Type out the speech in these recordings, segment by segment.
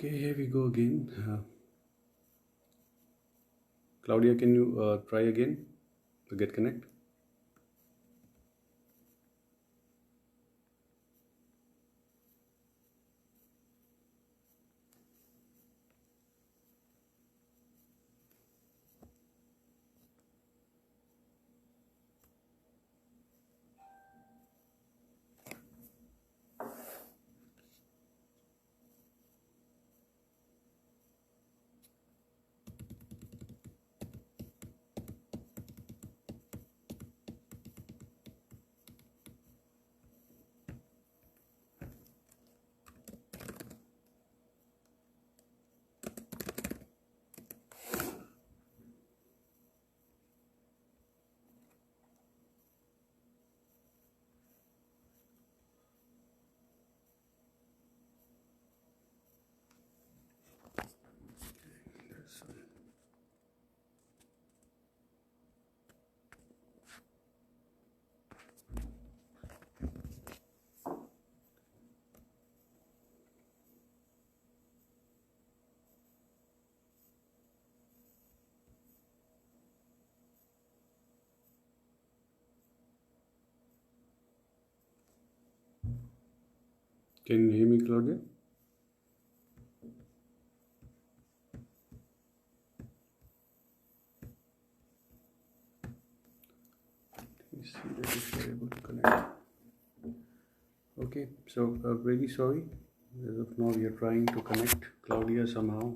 Okay, here we go again. Claudia, can you try again to get connect? Can you hear me, Claudia? Let me see that if you're able to connect. Okay, so really sorry. As of now, we are trying to connect Claudia somehow.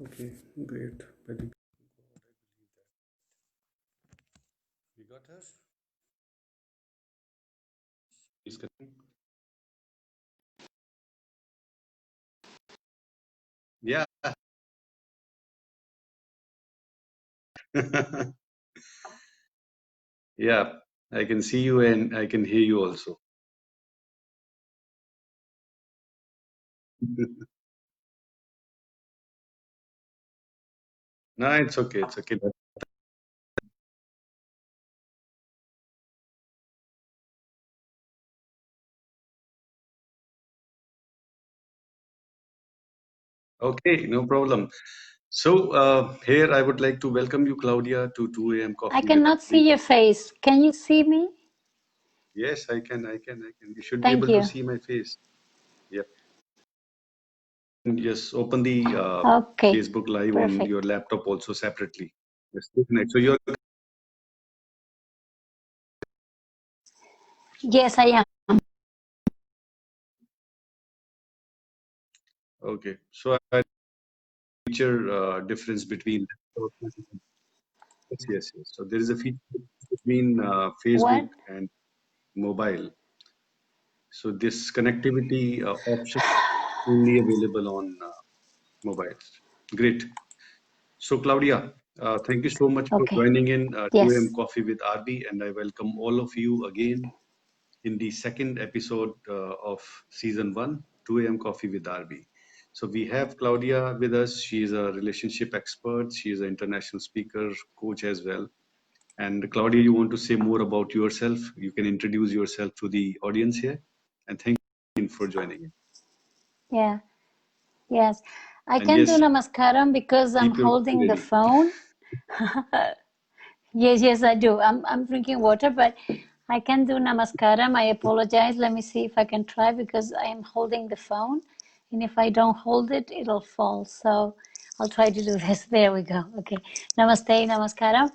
Okay, great. I think we got her. Please connect. Yeah. Yeah, I can see you and I can hear you also. No, it's okay. It's okay. Okay, no problem. So here I would like to welcome you, Claudia, to 2 a.m. I Coffee with cannot see Arvi. your face. Can you see me? Yes, I can. You should be Thank able to you. see my face. Yep. And just open the Okay, Facebook Live on perfect. your laptop also separately. Yes, connect. So you're Yes, I am. okay. So I feature difference between. Yes, yes, yes. So there is a feature between Facebook What? and mobile. So this connectivity option only available on mobiles. Great. So, Claudia, thank you so much for Okay. joining in 2 a.m. Yes. Coffee with RB, and I welcome all of you again in the second episode of season one, 2 a.m. Coffee with RB. So, we have Claudia with us. She is a relationship expert, she is an international speaker, coach as well. And, Claudia, you want to say more about yourself? You can introduce yourself to the audience here. And thank you for joining in. Yeah. Yes. I And can do yes, namaskaram because I'm keep your holding coffee the ready. phone. Yes, yes, I do. I'm drinking water, but I can do namaskaram. I apologize. Let me see if I can try because I am holding the phone. And if I don't hold it, it'll fall. So I'll try to do this. There we go. Okay. Namaste, namaskaram.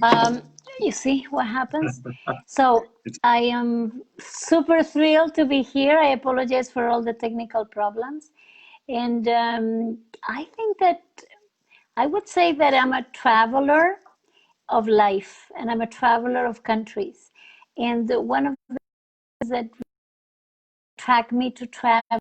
Um, you see what happens? So It's I am super thrilled to be here. I apologize for all the technical problems. And I think that I would say that I'm a traveler of life and I'm a traveler of countries. And one of the things that attract me to travel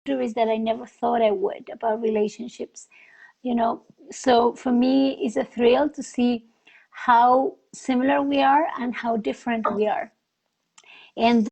boundaries that I never thought I would about relationships, you know. So for me, it's a thrill to see how similar we are and how different we are. And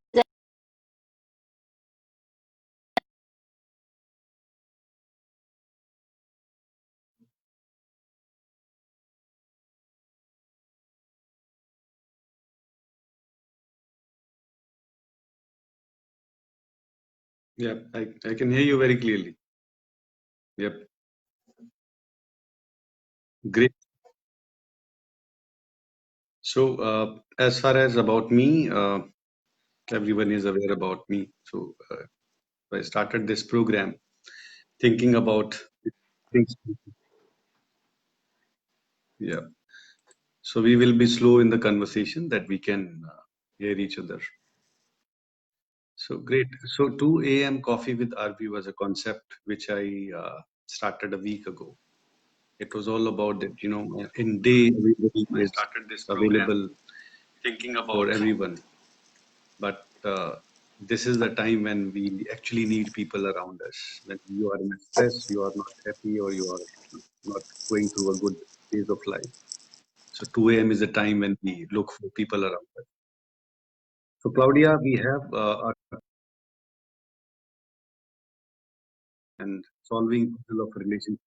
Yeah, I can hear you very clearly. Yep, great. So, as far as about me, everyone is aware about me. So, I started this program thinking about things. Yeah. So, we will be slow in the conversation that we can hear each other. So, great. So, 2 a.m. coffee with RB was a concept which I started a week ago. It was all about that, in day everybody I is started this program available thinking for about everyone. But this is the time when we actually need people around us. When you are in a stress, you are not happy, or you are not going through a good phase of life. So 2 a.m. is the time when we look for people around us. So Claudia, we have our and solving puzzle of relationships.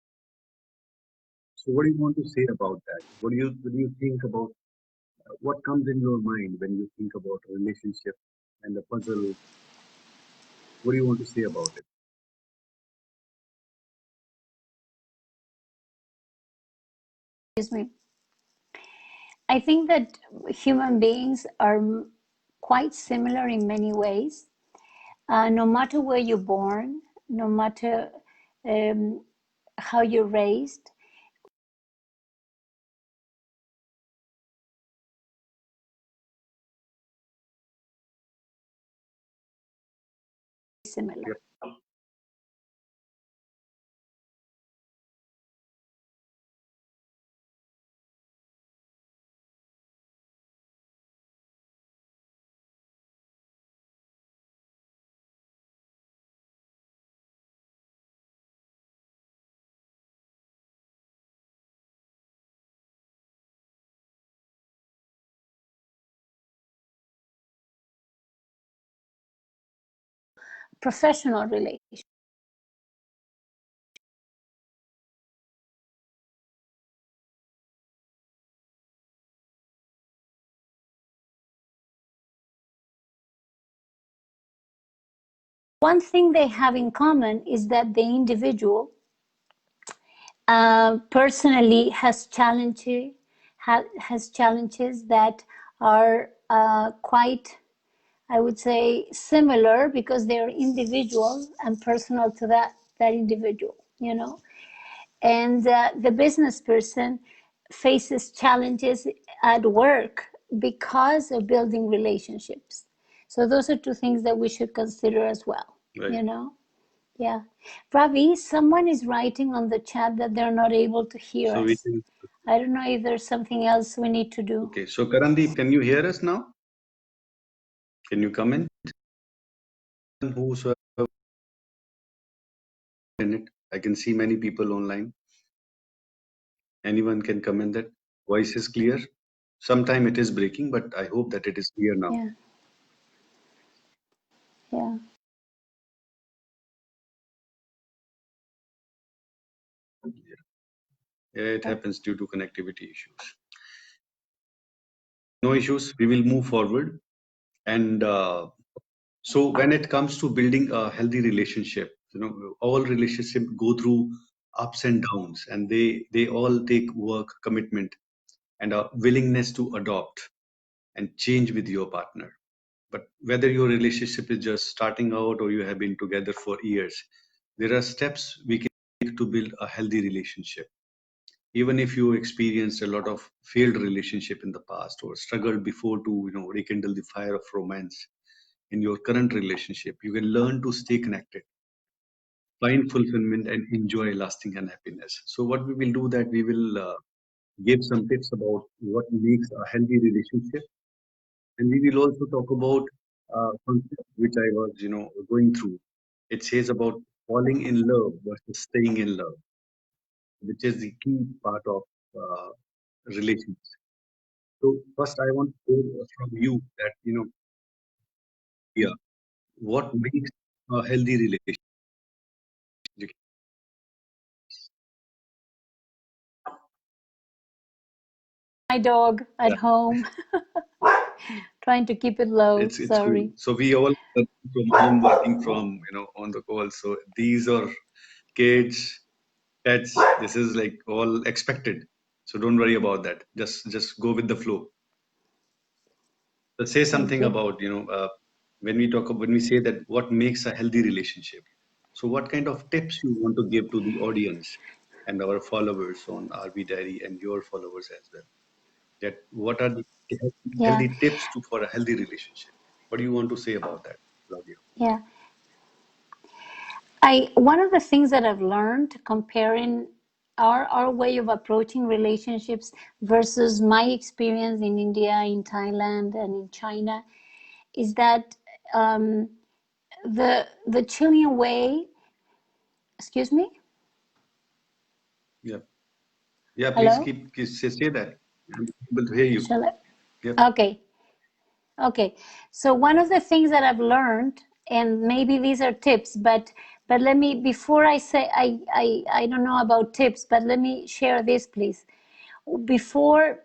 So what do you want to say about that? What do you think about what comes in your mind when you think about a relationship and the puzzle? What do you want to say about it? excuse me. I think that human beings are quite similar in many ways. No matter where you're born, no matter um, how you're raised, similar. Yep. Professional relations. One thing they have in common is that the individual personally has challenges that are quite, I would say, similar because they're individual and personal to that individual, you know. And the business person faces challenges at work because of building relationships. So those are two things that we should consider as well, Right. you know. Yeah. Ravi, someone is writing on the chat that they're not able to hear So we us. can. I don't know if there's something else we need to do. Okay. So Karandeep, can you hear us now? Can you comment? Whosoever in it, I can see many people online. Anyone can comment that voice is clear. Sometime it is breaking, but I hope that it is clear now. Yeah, yeah. Yeah, it happens due to connectivity issues. No issues. We will move forward. And so when it comes to building a healthy relationship, all relationships go through ups and downs, and they all take work, commitment, and a willingness to adopt and change with your partner. But whether your relationship is just starting out or you have been together for years, there are steps we can take to build a healthy relationship. Even if you experienced a lot of failed relationship in the past or struggled before to rekindle the fire of romance in your current relationship, you can learn to stay connected, find fulfillment, and enjoy lasting and happiness. So what we will do that we will give some tips about what makes a healthy relationship, and we will also talk about concept which I was going through. It says about falling in love versus staying in love, which is the key part of relationship. So first, I want to know from you that yeah, what makes a healthy relationship? My dog at Yeah, home, trying to keep it low. it's cool. Sorry. So we all working from home, working from on the call. So these are kids, pets. This is like all expected. So don't worry about that. Just go with the flow. So say Thank something you. about when we say that what makes a healthy relationship. So what kind of tips you want to give to the audience and our followers on RB Diary and your followers as well? That what are the Yeah, healthy tips for a healthy relationship? What do you want to say about that, Claudia? yeah. I one of the things that I've learned comparing our way of approaching relationships versus my experience in India, in Thailand, and in China is that um, the Chilean way. Excuse me. Yeah, yeah. Please Hello. say that. I'm able to hear you. Shall Yep. I? Okay. Okay. So one of the things that I've learned, and maybe these are tips, but let me before I say I don't know about tips, but let me share this, please. Before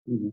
Mhm.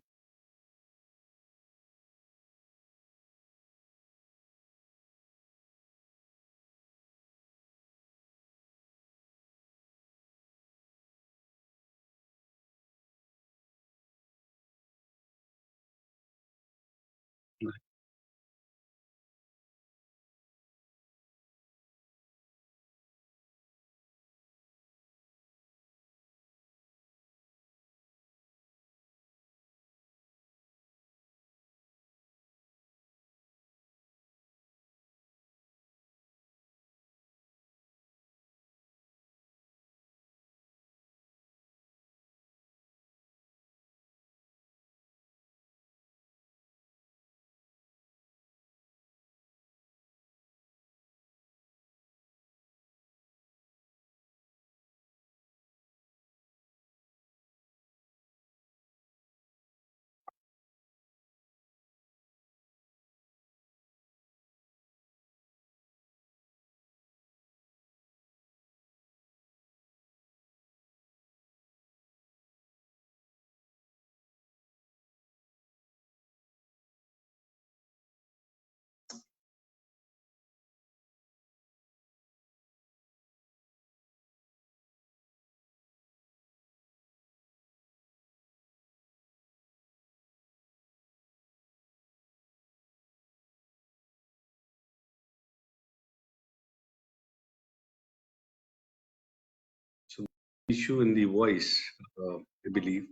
So issue in the voice, I believe.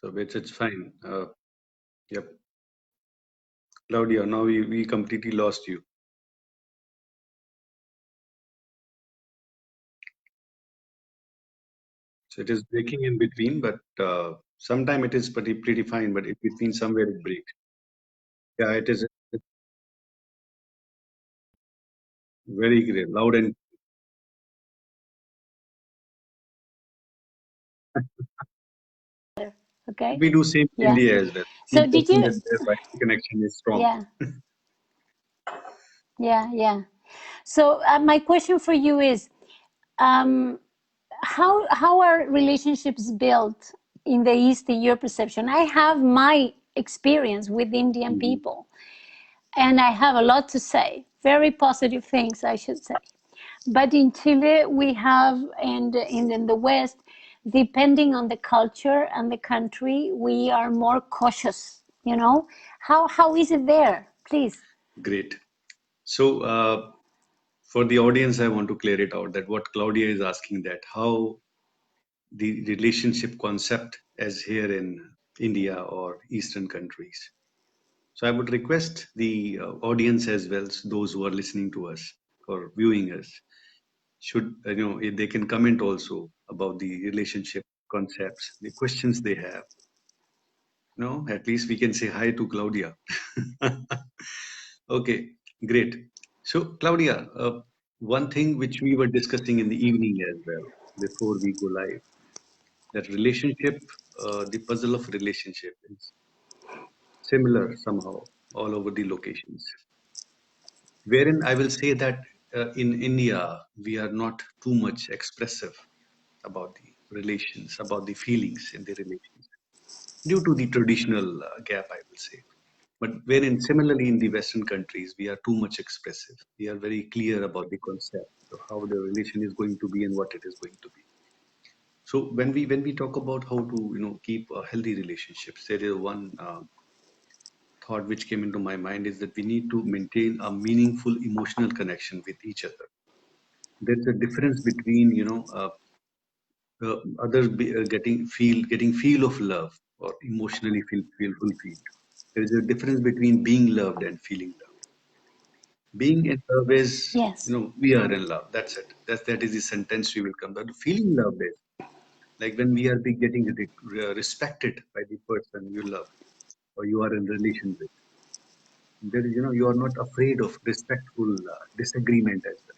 So it's fine. Yep. Claudia, now we completely lost you. So it is breaking in between, but sometime it is pretty fine. But in between somewhere it breaks. Yeah, it is very great, loud and okay. we do same in Yeah. India as well. So did 15% you? is there, but connection is strong. Yeah. Yeah. Yeah. So my question for you is, um, how are relationships built in the East in your perception? I have my experience with Indian Mhm. people, and I have a lot to say. Very positive things, I should say. But in Chile, we have, and in the West, depending on the culture and the country, we are more cautious. How is it there? Please. Great. So for the audience, I want to clear it out that what Claudia is asking that how the relationship concept as here in India or Eastern countries. So I would request the audience as well, those who are listening to us or viewing us, should if they can comment also about the relationship concepts, the questions they have. No, at least we can say hi to Claudia. Okay, great. So, Claudia, one thing which we were discussing in the evening as well before we go live, that relationship, the puzzle of relationship is similar somehow all over the locations. Wherein I will say that in India, we are not too much expressive about the relations, about the feelings in the relations, due to the traditional gap, I will say. But wherein similarly in the Western countries, we are too much expressive. We are very clear about the concept of how the relation is going to be and what it is going to be. So when we talk about how to keep healthy relationships, there is one thought which came into my mind is that we need to maintain a meaningful emotional connection with each other. There's a difference between others getting feel of love or emotionally feel fulfilled. There is a difference between being loved and feeling loved. Being in love is, Yes. we are in love, that's it, that is the sentence we will come, but feeling love is like when we are getting respected by the person you love or you are in relation with. There is, you are not afraid of respectful disagreement as well.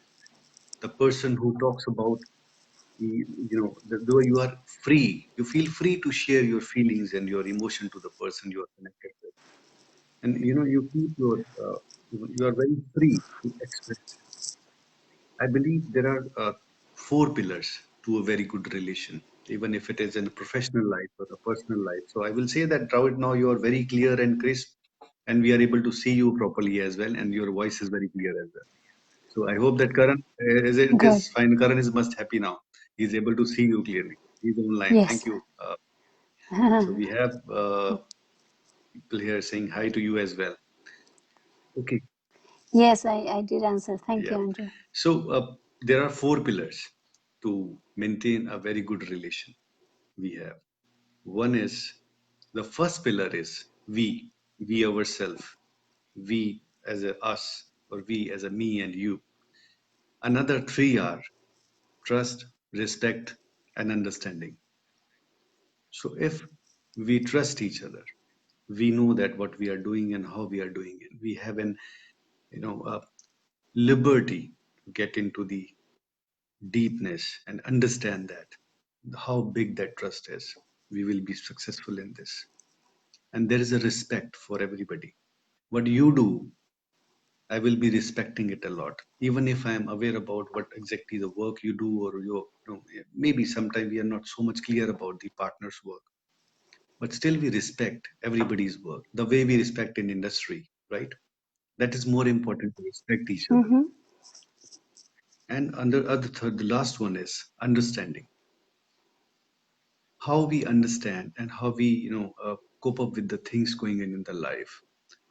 The person who talks about though you are free, you feel free to share your feelings and your emotion to the person you are connected with, and you keep your you are very free to express. I believe there are four pillars to a very good relation, even if it is in a professional life or a personal life. So I will say that right now you are very clear and crisp, and we are able to see you properly as well, and your voice is very clear as well. So I hope that Karan it Good. is fine. Karan is much happy now. He is able to see you clearly. He's online. Thank Yes. you. So we have people here saying hi to you as well. Okay. Yes, I did answer. Thank Yeah. you, Andrew. So there are four pillars to maintain a very good relation we have. One is, the first pillar is we ourselves, we as a us, or we as a me and you. Another three are trust, respect, and understanding. So if we trust each other, we know that what we are doing and how we are doing it. We have an liberty to get into the deepness and understand that how big that trust is. We will be successful in this, and there is a respect for everybody. What you do, I will be respecting it a lot, even if I am aware about what exactly the work you do, or your, maybe sometimes we are not so much clear about the partner's work, but still we respect everybody's work the way we respect in industry, right? That is more important, to respect each other. Mm-hmm. And under other third, the last one is understanding. How we understand and how we cope up with the things going in the life,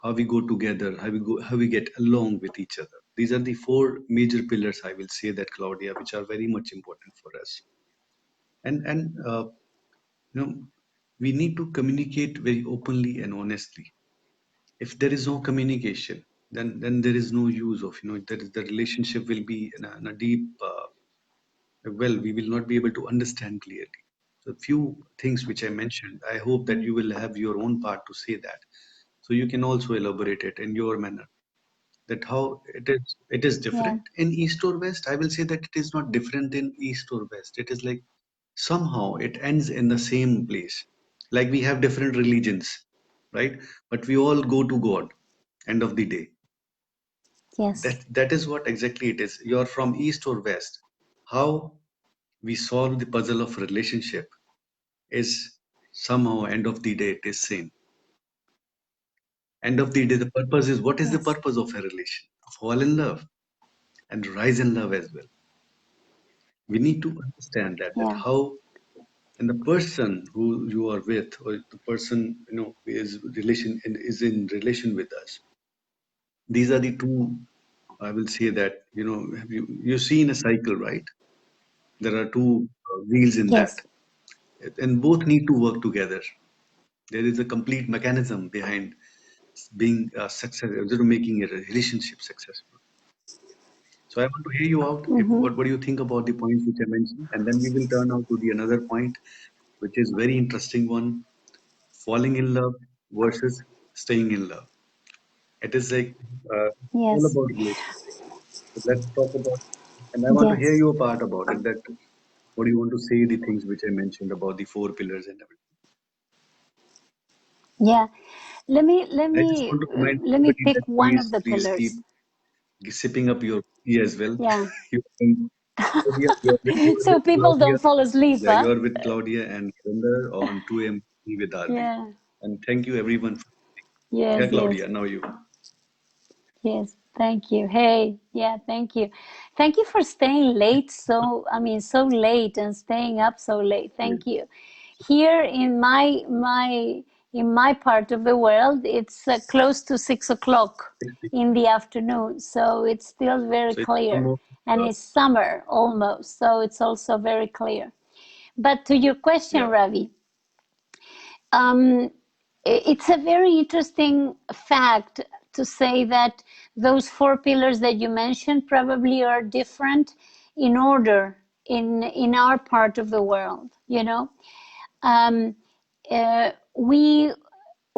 how we go together, how we get along with each other. These are the four major pillars, I will say that, Claudia, which are very much important for us. And you know we need to communicate very openly and honestly. If there is no communication, then there is no use of, that is, the relationship will be in a deep well, we will not be able to understand clearly. So few things which I mentioned, I hope that you will have your own part to say that, so you can also elaborate it in your manner, that how it is Yeah. different in east or west. I will say that it is not different in east or west. It is like somehow it ends in the same place. Like we have different religions, right? But we all go to God end of the day. Yes. That is what exactly it is. You're from east or west. How we solve the puzzle of relationship is somehow end of the day it is same. End of the day, the purpose is, what is the Yes. purpose of a relation? Fall in love and rise in love as well. We need to understand that Yeah. how, and the person who you are with, or the person is in relation with us. These are the two. I will say that, have you seen a cycle, right? There are two wheels in that. Yes. and both need to work together. There is a complete mechanism behind being success, making a relationship successful. So I want to hear you out. If, Mm-hmm. what do you think about the points which I mentioned? And then we will turn out to the another point, which is very interesting one: falling in love versus staying in love. It is like all Yes. about relationship. So let's talk about, and I want to hear Yes. your part about it. That what do you want to say? The things which I mentioned about the four pillars and everything. Yeah. Let me let I just me want to remind let me everybody that pick one of the please keep pillars. sipping up your tea as well. Yeah. You can, Claudia, you're So with people Claudia. don't fall asleep, Yeah, huh? you're with Claudia and Sundar on 2M with RB. Yeah. And thank you everyone. Yeah, Yes, Claudia, yes. now you. Yes, thank you. Hey, yeah, thank you. Thank you for staying late. So late and staying up so late. Yeah. Thank you. Here in my part of the world, it's close to 6 o'clock in the afternoon, so it's still very So it's clear, almost, and it's summer almost, so it's also very clear. But to your question, yeah, Ravi, um, it's a very interesting fact to say that those four pillars that you mentioned probably are different in order in our part of the world. Um,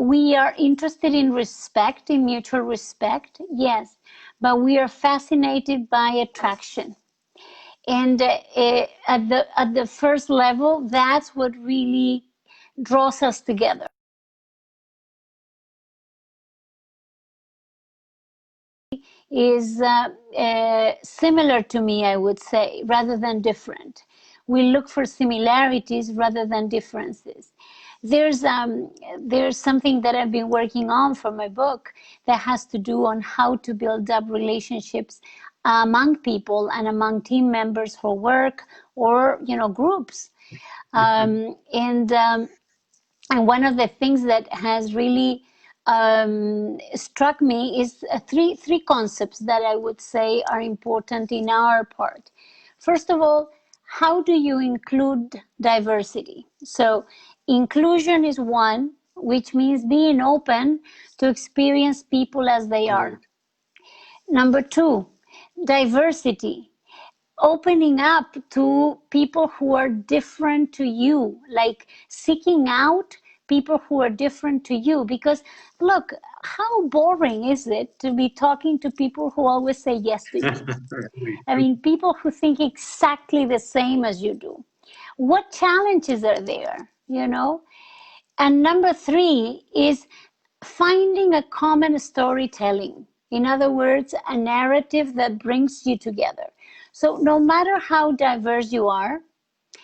we are interested in respect, in mutual respect, yes, but we are fascinated by attraction. And at the first level, that's what really draws us together. Is similar to me, I would say, rather than different. We look for similarities rather than differences. There's there's something that I've been working on for my book that has to do on how to build up relationships among people and among team members for work or groups. And one of the things that has really struck me is three concepts that I would say are important in our part. First of all, how do you include diversity? So inclusion is one, which means being open to experience people as they right. are. Number two, diversity, opening up to people who are different to you, like seeking out people who are different to you. Because look, how boring is it to be talking to people who always say yes to you? Agree. I mean, people who think exactly the same as you do. What challenges are there, And number three is finding a common storytelling. In other words, a narrative that brings you together. So no matter how diverse you are,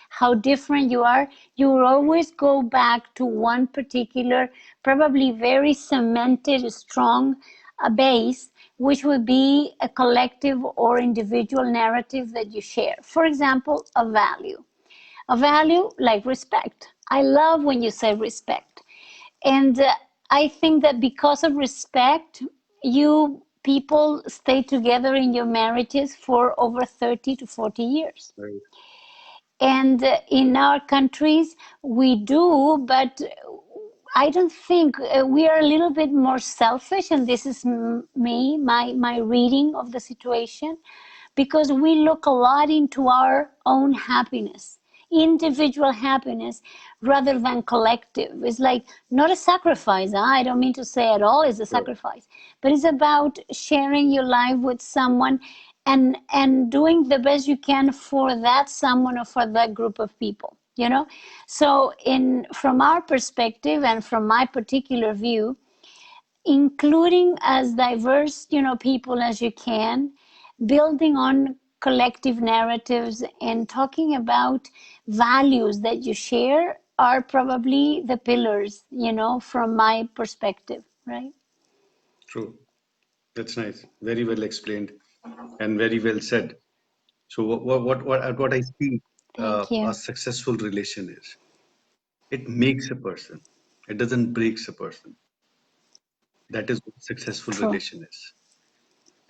how different you are, you will always go back to one particular, probably very cemented, strong base, which would be a collective or individual narrative that you share. For example, a value. A value like respect. I love when you say respect. And I think that because of respect, you people stay together in your marriages for over 30 to 40 years. Right. And in our countries, we do, but I don't think we are a little bit more selfish, and this is my reading of the situation, because we look a lot into our own happiness, individual happiness, rather than collective. It's like not a sacrifice. Huh? I don't mean to say at all it's a Sure. sacrifice, but it's about sharing your life with someone and doing the best you can for that someone or for that group of people. So in from our perspective and from my particular view, including as diverse people as you can, building on collective narratives and talking about values that you share are probably the pillars, from my perspective, right? True. That's nice. Very well explained and very well said. So what I see Thank a you. successful relation is, it makes a person. It doesn't breaks a person. That is what successful True. relation is.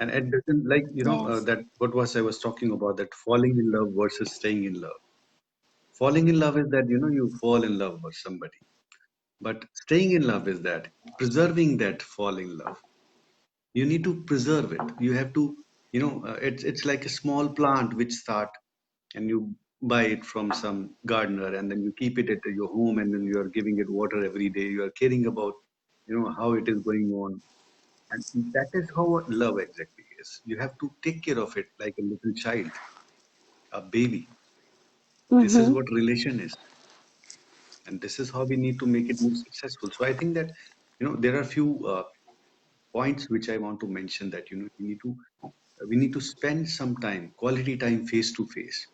And it doesn't, like Yes. that what was I was talking about, that falling in love versus staying in love. Falling in love is that, you fall in love with somebody. But staying in love is that preserving that falling love. You need to preserve it. You have to, it's like a small plant which start and you buy it from some gardener and then you keep it at your home and then you are giving it water every day. You are caring about, how it is going on. And that is how love exactly is. You have to take care of it like a little child, a baby. This is Mm-hmm. what relation is. And this is how we need to make it more successful. So I think that, there are few points which I want to mention that, we need to spend some time, quality time face to face.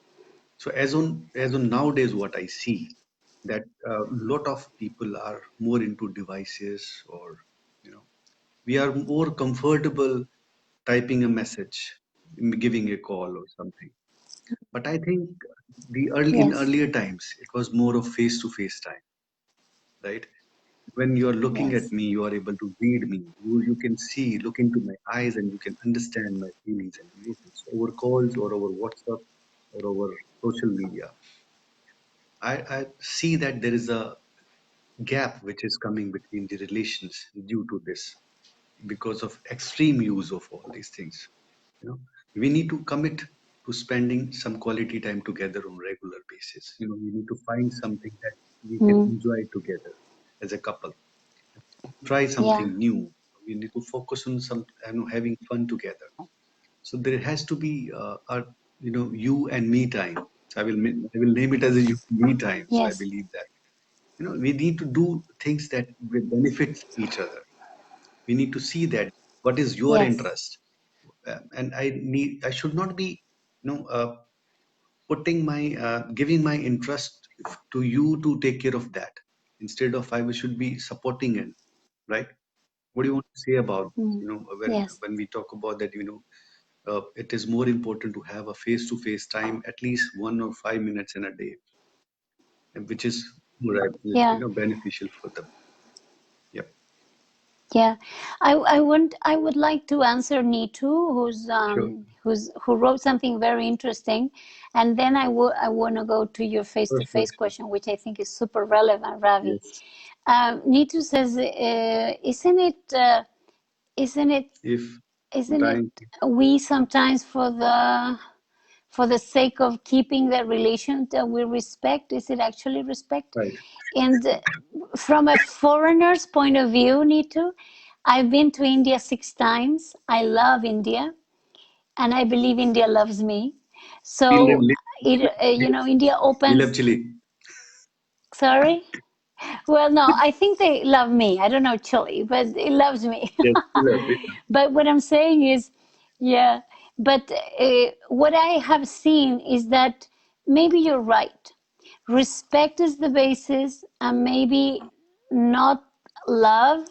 So as on nowadays, what I see that a lot of people are more into devices, or you know we are more comfortable typing a message, giving a call or something. But I think in Yes. earlier times it was more of face to face time, right? When you are looking at Yes. me, you are able to read me. You can see, look into my eyes, and you can understand my feelings and emotions over calls or over WhatsApp or over social media. I see that there is a gap which is coming between the relations due to this, because of extreme use of all these things. You know, we need to commit to spending some quality time together on regular basis. We need to find something that we can Mm. enjoy together as a couple. Try Yeah. something new. We need to focus on some, having fun together. So there has to be you and me time. So I will name it as a you and me time. So I Yes. believe that we need to do things that will benefit each other. We need to see that what is your Yes. interest. And I should not be putting my giving my interest to you to take care of that. Instead of, I should be supporting it, right? What do you want to say about this? Mm. When Yes. when we talk about that, it is more important to have a face-to-face time, at least 1 or 5 minutes in a day, and which is right, Yeah. beneficial for them. Yep, Yeah, I would like to answer Nitu, sure. who wrote something very interesting, and then I want to go to your Sure, face-to-face sure. question, which I think is super relevant, Ravi. Yes. Nitu says, isn't it If isn't it time, we sometimes for the sake of keeping the relation that we respect, is it actually respect? right. And from a foreigner's point of view, Nitu, I've been to India 6 times. I love India, and I believe India loves me. We So, live, India we love opens. Chile. Sorry? Well, no, I think they love me. I don't know Chile, but it loves me. Yes, we love it. But what I'm saying is, yeah, but what I have seen is that maybe you're right. Respect is the basis, and maybe not love,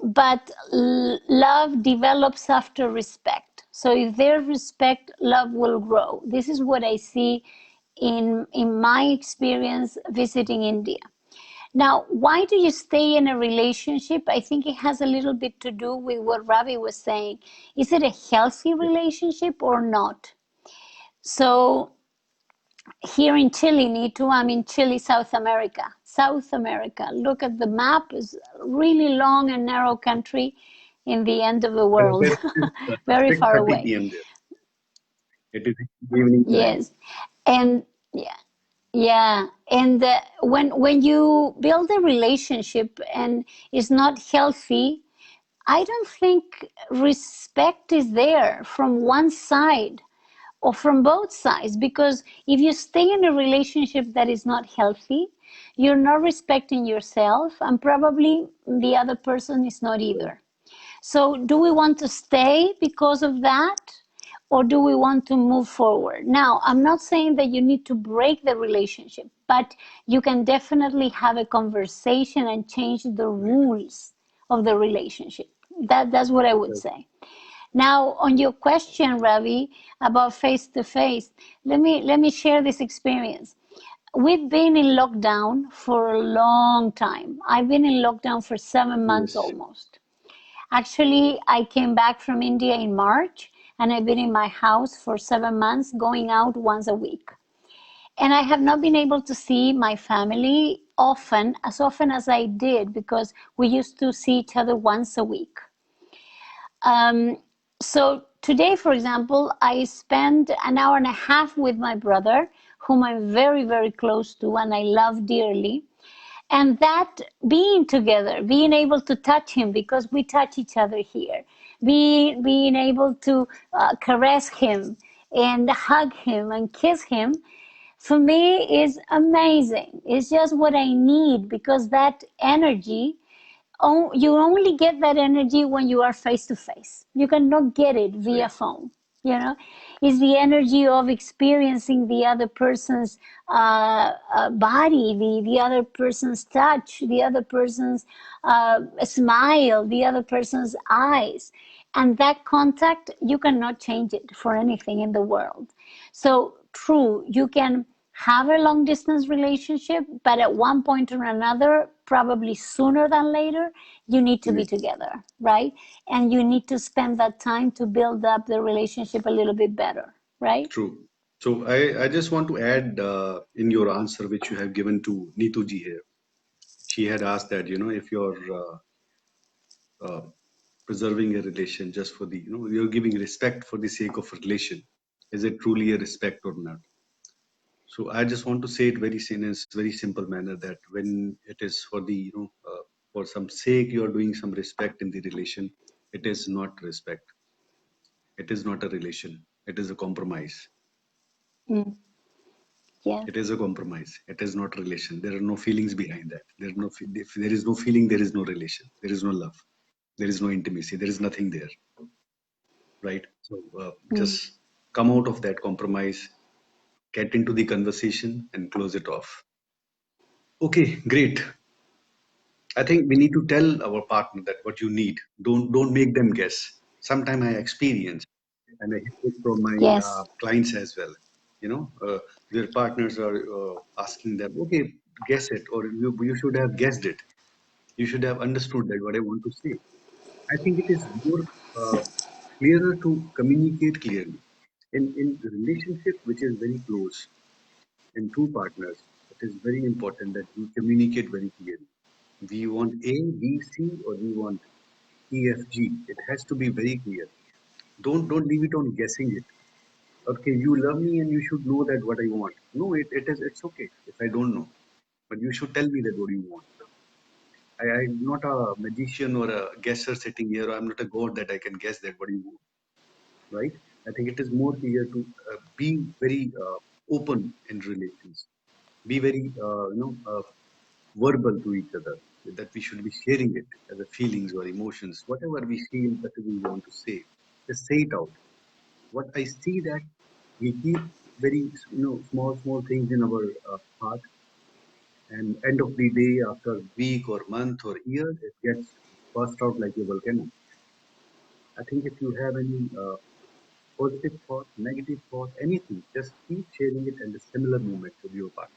but love develops after respect. So if there's respect, love will grow. This is what I see in my experience visiting India. Now, why do you stay in a relationship? I think it has a little bit to do with what Ravi was saying. Is it a healthy Yes, relationship or not? So here in Chile, Nitu, I'm in Chile, South America. South America. Look at the map. It's a really long and narrow country in the end of the world, there it is very far 6:30 away. p.m. there. It is evening time. Yes, and yeah, yeah, and when you build a relationship and it's not healthy, I don't think respect is there from one side or from both sides, because if you stay in a relationship that is not healthy, you're not respecting yourself, and probably the other person is not Right, either. So, do we want to stay because of that? Or do we want to move forward? Now, I'm not saying that you need to break the relationship, but you can definitely have a conversation and change the right, rules of the relationship. That's what I would right. say. Now, on your question, Ravi, about face to face, let me share this experience. We've been in lockdown for a long time. I've been in lockdown for 7 months Yes. almost. Actually, I came back from India in March, and I've been in my house for 7 months, going out once a week. And I have not been able to see my family often as I did, because we used to see each other once a week. Um, so today, for example, I spend an hour and a half with my brother, whom I'm very, very close to and I love dearly. And that being together, being able to touch him, because we touch each other here, being able to caress him and hug him and kiss him, for me is amazing. It's just what I need, because that energy, you only get that energy when you are face to face. You cannot get it via Right. phone. You know, it's the energy of experiencing the other person's body, the other person's touch, the other person's smile, the other person's eyes. And that contact, you cannot change it for anything in the world. So, true, you can have a long distance relationship, but at one point or another, probably sooner than later, you need to be Mm, together, right? And you need to spend that time to build up the relationship a little bit better, right? true. So I just want to add in your answer, which you have given to Neetu ji here. She had asked that, if you're uh, preserving a relation just for the, you're giving respect for the sake of relation. Is it truly a respect or not? So I just want to say it in a very simple manner that when it is for the, for some sake you are doing some respect in the relation, it is not respect. It is not a relation. It is a compromise. Mm, yes. It is a compromise. It is not relation. There are no feelings behind that. If there is no feeling, there is no relation. There is no love. There is no intimacy. There is nothing there, right? So Mm, just come out of that compromise, get into the conversation, and close it off. Okay, great. I think we need to tell our partner that what you need. Don't make them guess. Sometime I experience, and I hear it from my yes. clients as well. Their partners are asking them, okay, guess it, or you should have guessed it. You should have understood that what I want to say. I think it is more uh, clearer to communicate clearly. In a relationship which is very close, in two partners, it is very important that we communicate very clearly. We want A, B, C, or we want E, F, G. It has to be very clear. Don't leave it on guessing it. Okay, you love me and you should know that what I want. No, it's okay if I don't know. But you should tell me that what you want. I'm not a magician or a guesser sitting here. I'm not a god that I can guess that what you want, right? I think it is more clear to be very open in relations. Be very, verbal to each other, that we should be sharing it as a feelings or emotions, whatever we feel that we want to say. Just say it out. What I see that we keep very small things in our heart, and end of the day, after week or month or year, it gets burst out like a volcano. I think if you have any positive thought, negative thought, anything, just keep sharing it at a similar moment with your partner.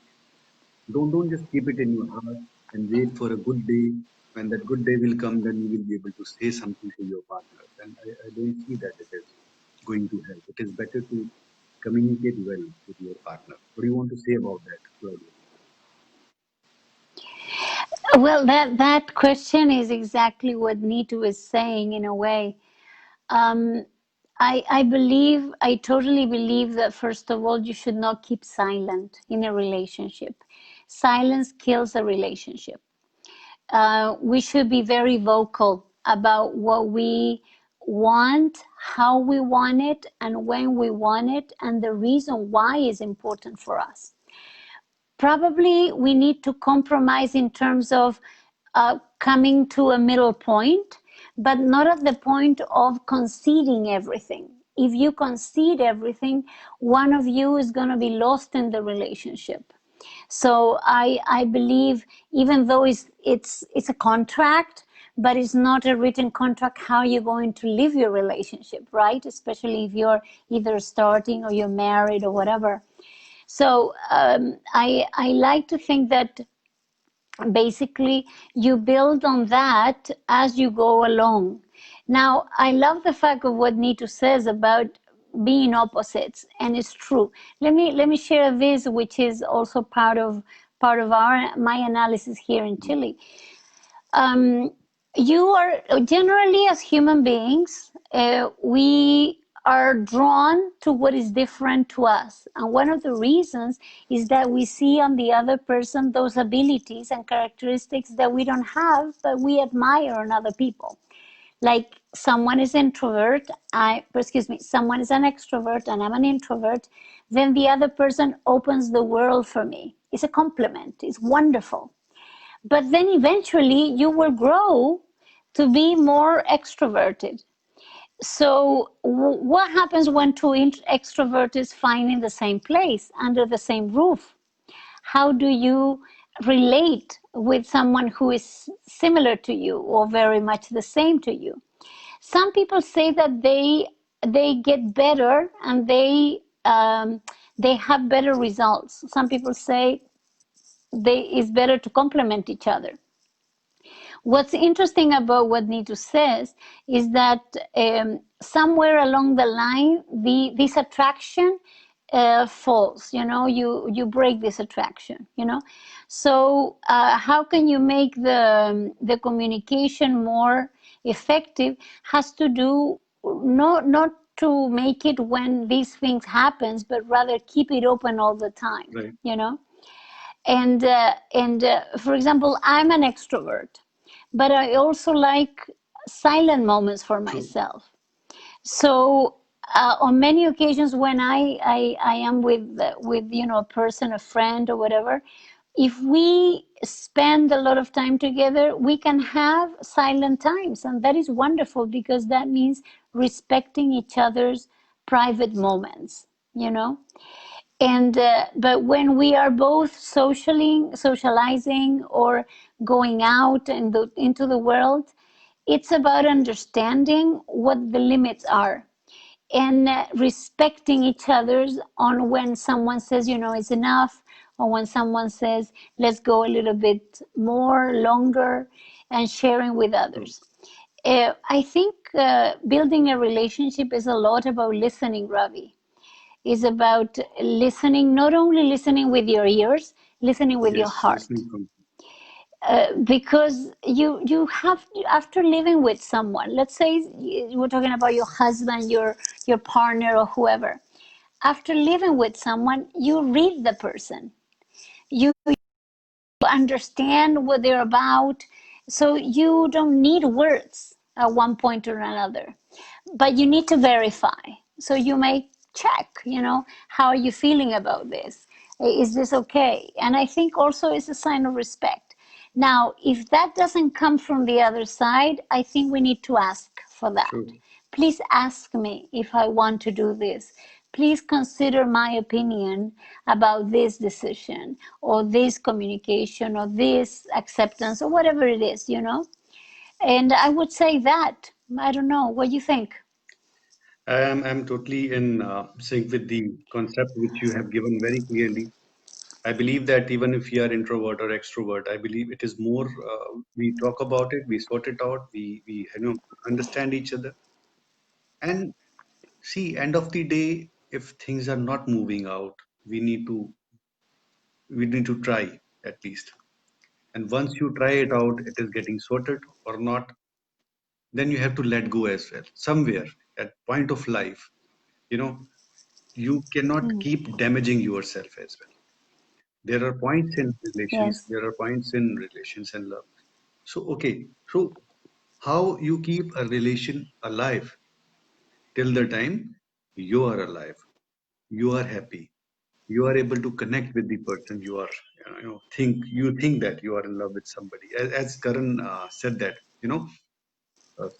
Don't just keep it in your heart and wait for a good day. When that good day will come, then you will be able to say something to your partner. And I don't see that it is going to help. It is better to communicate well with your partner. What do you want to say about that, Claudia? Well, that question is exactly what Neetu is saying in a way. Um, I totally believe that first of all, you should not keep silent in a relationship. Silence kills a relationship. We should be very vocal about what we want, how we want it, and when we want it, and the reason why is important for us. Probably we need to compromise in terms of coming to a middle point, but not at the point of conceding everything. If you concede everything, one of you is going to be lost in the relationship. So I believe, even though it's a contract, but it's not a written contract, how you're going to live your relationship, right? Especially if you're either starting or you're married or whatever. So I like to think that basically you build on that as you go along. Now, I love the fact of what Nito says about being opposites, and it's true. Let me share this, which is also part of our my analysis here in Chile. um, you are generally, as human beings, we are drawn to what is different to us, and one of the reasons is that we see on the other person those abilities and characteristics that we don't have but we admire in other people. Like, someone is introvert, someone is an extrovert and I'm an introvert, then the other person opens the world for me. It's a compliment, it's wonderful. But then eventually you will grow to be more extroverted. So what happens when two extroverts find in the same place, under the same roof? How do you relate with someone who is similar to you or very much the same to you? Some people say that they get better, and they have better results. Some people say it's better to complement each other. What's interesting about what Nito says is that somewhere along the line, this attraction falls. You break this attraction. So how can you make the communication more effective? Has to do not to make it when these things happens, but rather keep it open all the time. Right. And for example, I'm an extrovert, but I also like silent moments for True. myself. So on many occasions when I am with a person, a friend or whatever, if we spend a lot of time together, we can have silent times, and that is wonderful because that means respecting each other's private moments. you know and but when we are both socializing or going out into the world, it's about understanding what the limits are, and respecting each other's on when someone says, it's enough, or when someone says, let's go a little bit more, longer, and sharing with True. others. I think building a relationship is a lot about listening, Ravi. Is about listening, not only listening with your ears, listening with your Yes, heart. listening from. Because you have, after living with someone, let's say we're talking about your husband, your partner, or whoever. After living with someone, you read the person. You understand what they're about, so you don't need words at one point or another, but you need to verify. So you may check, how are you feeling about this? Is this okay? And I think also it's a sign of respect. Now, if that doesn't come from the other side, I think we need to ask for that. True. Please ask me if I want to do this. Please consider my opinion about this decision or this communication or this acceptance or whatever it is. And I would say that. I don't know. What do you think? I'm totally in sync with the concept which you have given very clearly. I believe that even if you are introvert or extrovert, I believe it is more we talk about it, we sort it out, we understand each other, and see, end of the day, if things are not moving out, we need to we need to try at least. And once you try it out, it is getting sorted or not, then you have to let go as well. Somewhere at point of life, you know, you cannot Mm. keep damaging yourself as well. There are points in relations, Yes. there are points in relations and love. So, okay, so how you keep a relation alive till the time you are alive, you are happy, you are able to connect with the person you are, think that you are in love with somebody. As Karan said that,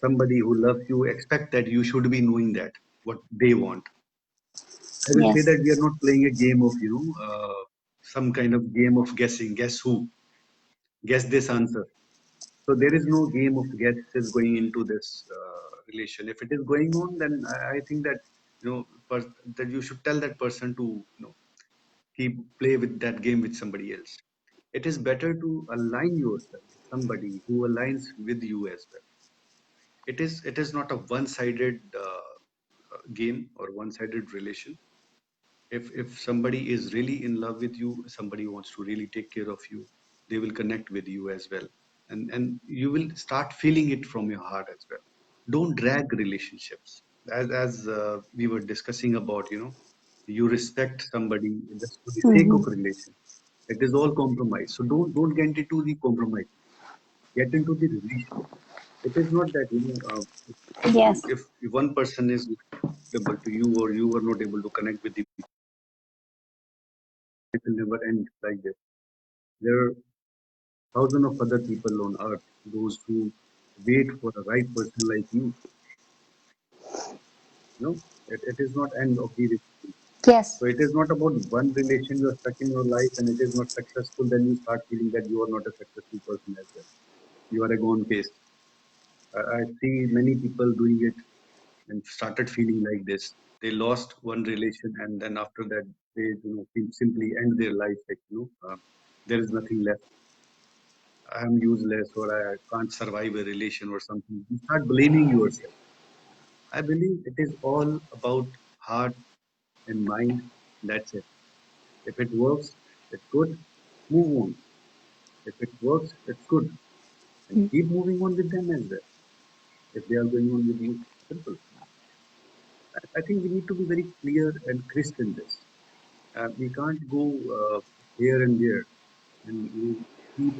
somebody who loves you expect that you should be knowing that what they want. I will say Yes. that we are not playing a game of, some kind of game of guessing. Guess who? Guess this answer. So there is no game of guesses going into this relation. If it is going on, then I think that that you should tell that person to keep play with that game with somebody else. It is better to align yourself with somebody who aligns with you as well. It is not a one-sided game or one-sided relation. If somebody is really in love with you, somebody wants to really take care of you, they will connect with you as well, and you will start feeling it from your heart as well. Don't drag relationships, as we were discussing about, you respect somebody just for the sake of relation. It is all compromise, so don't get into the compromise, get into the relation. It is not that, Yes. if one person is not able to you, or you are not able to connect with the people, it will never end like this. There are thousands of other people on earth, those who wait for the right person like you. It is not end of the relationship. Yes. So it is not about one relation you are stuck in your life and it is not successful, then you start feeling that you are not a successful person as well. You are a gone case. I see many people doing it and started feeling like this. They lost one relation and then after that they simply end their life like, there is nothing left. I am useless or I can't survive a relation or something. You start blaming yourself. I believe it is all about heart and mind. That's it. If it works, it's good. Move on. If it works, it's good. And keep moving on with them as well. If they are going on with you, simple. I think we need to be very clear and crisp in this. We can't go here and there and keep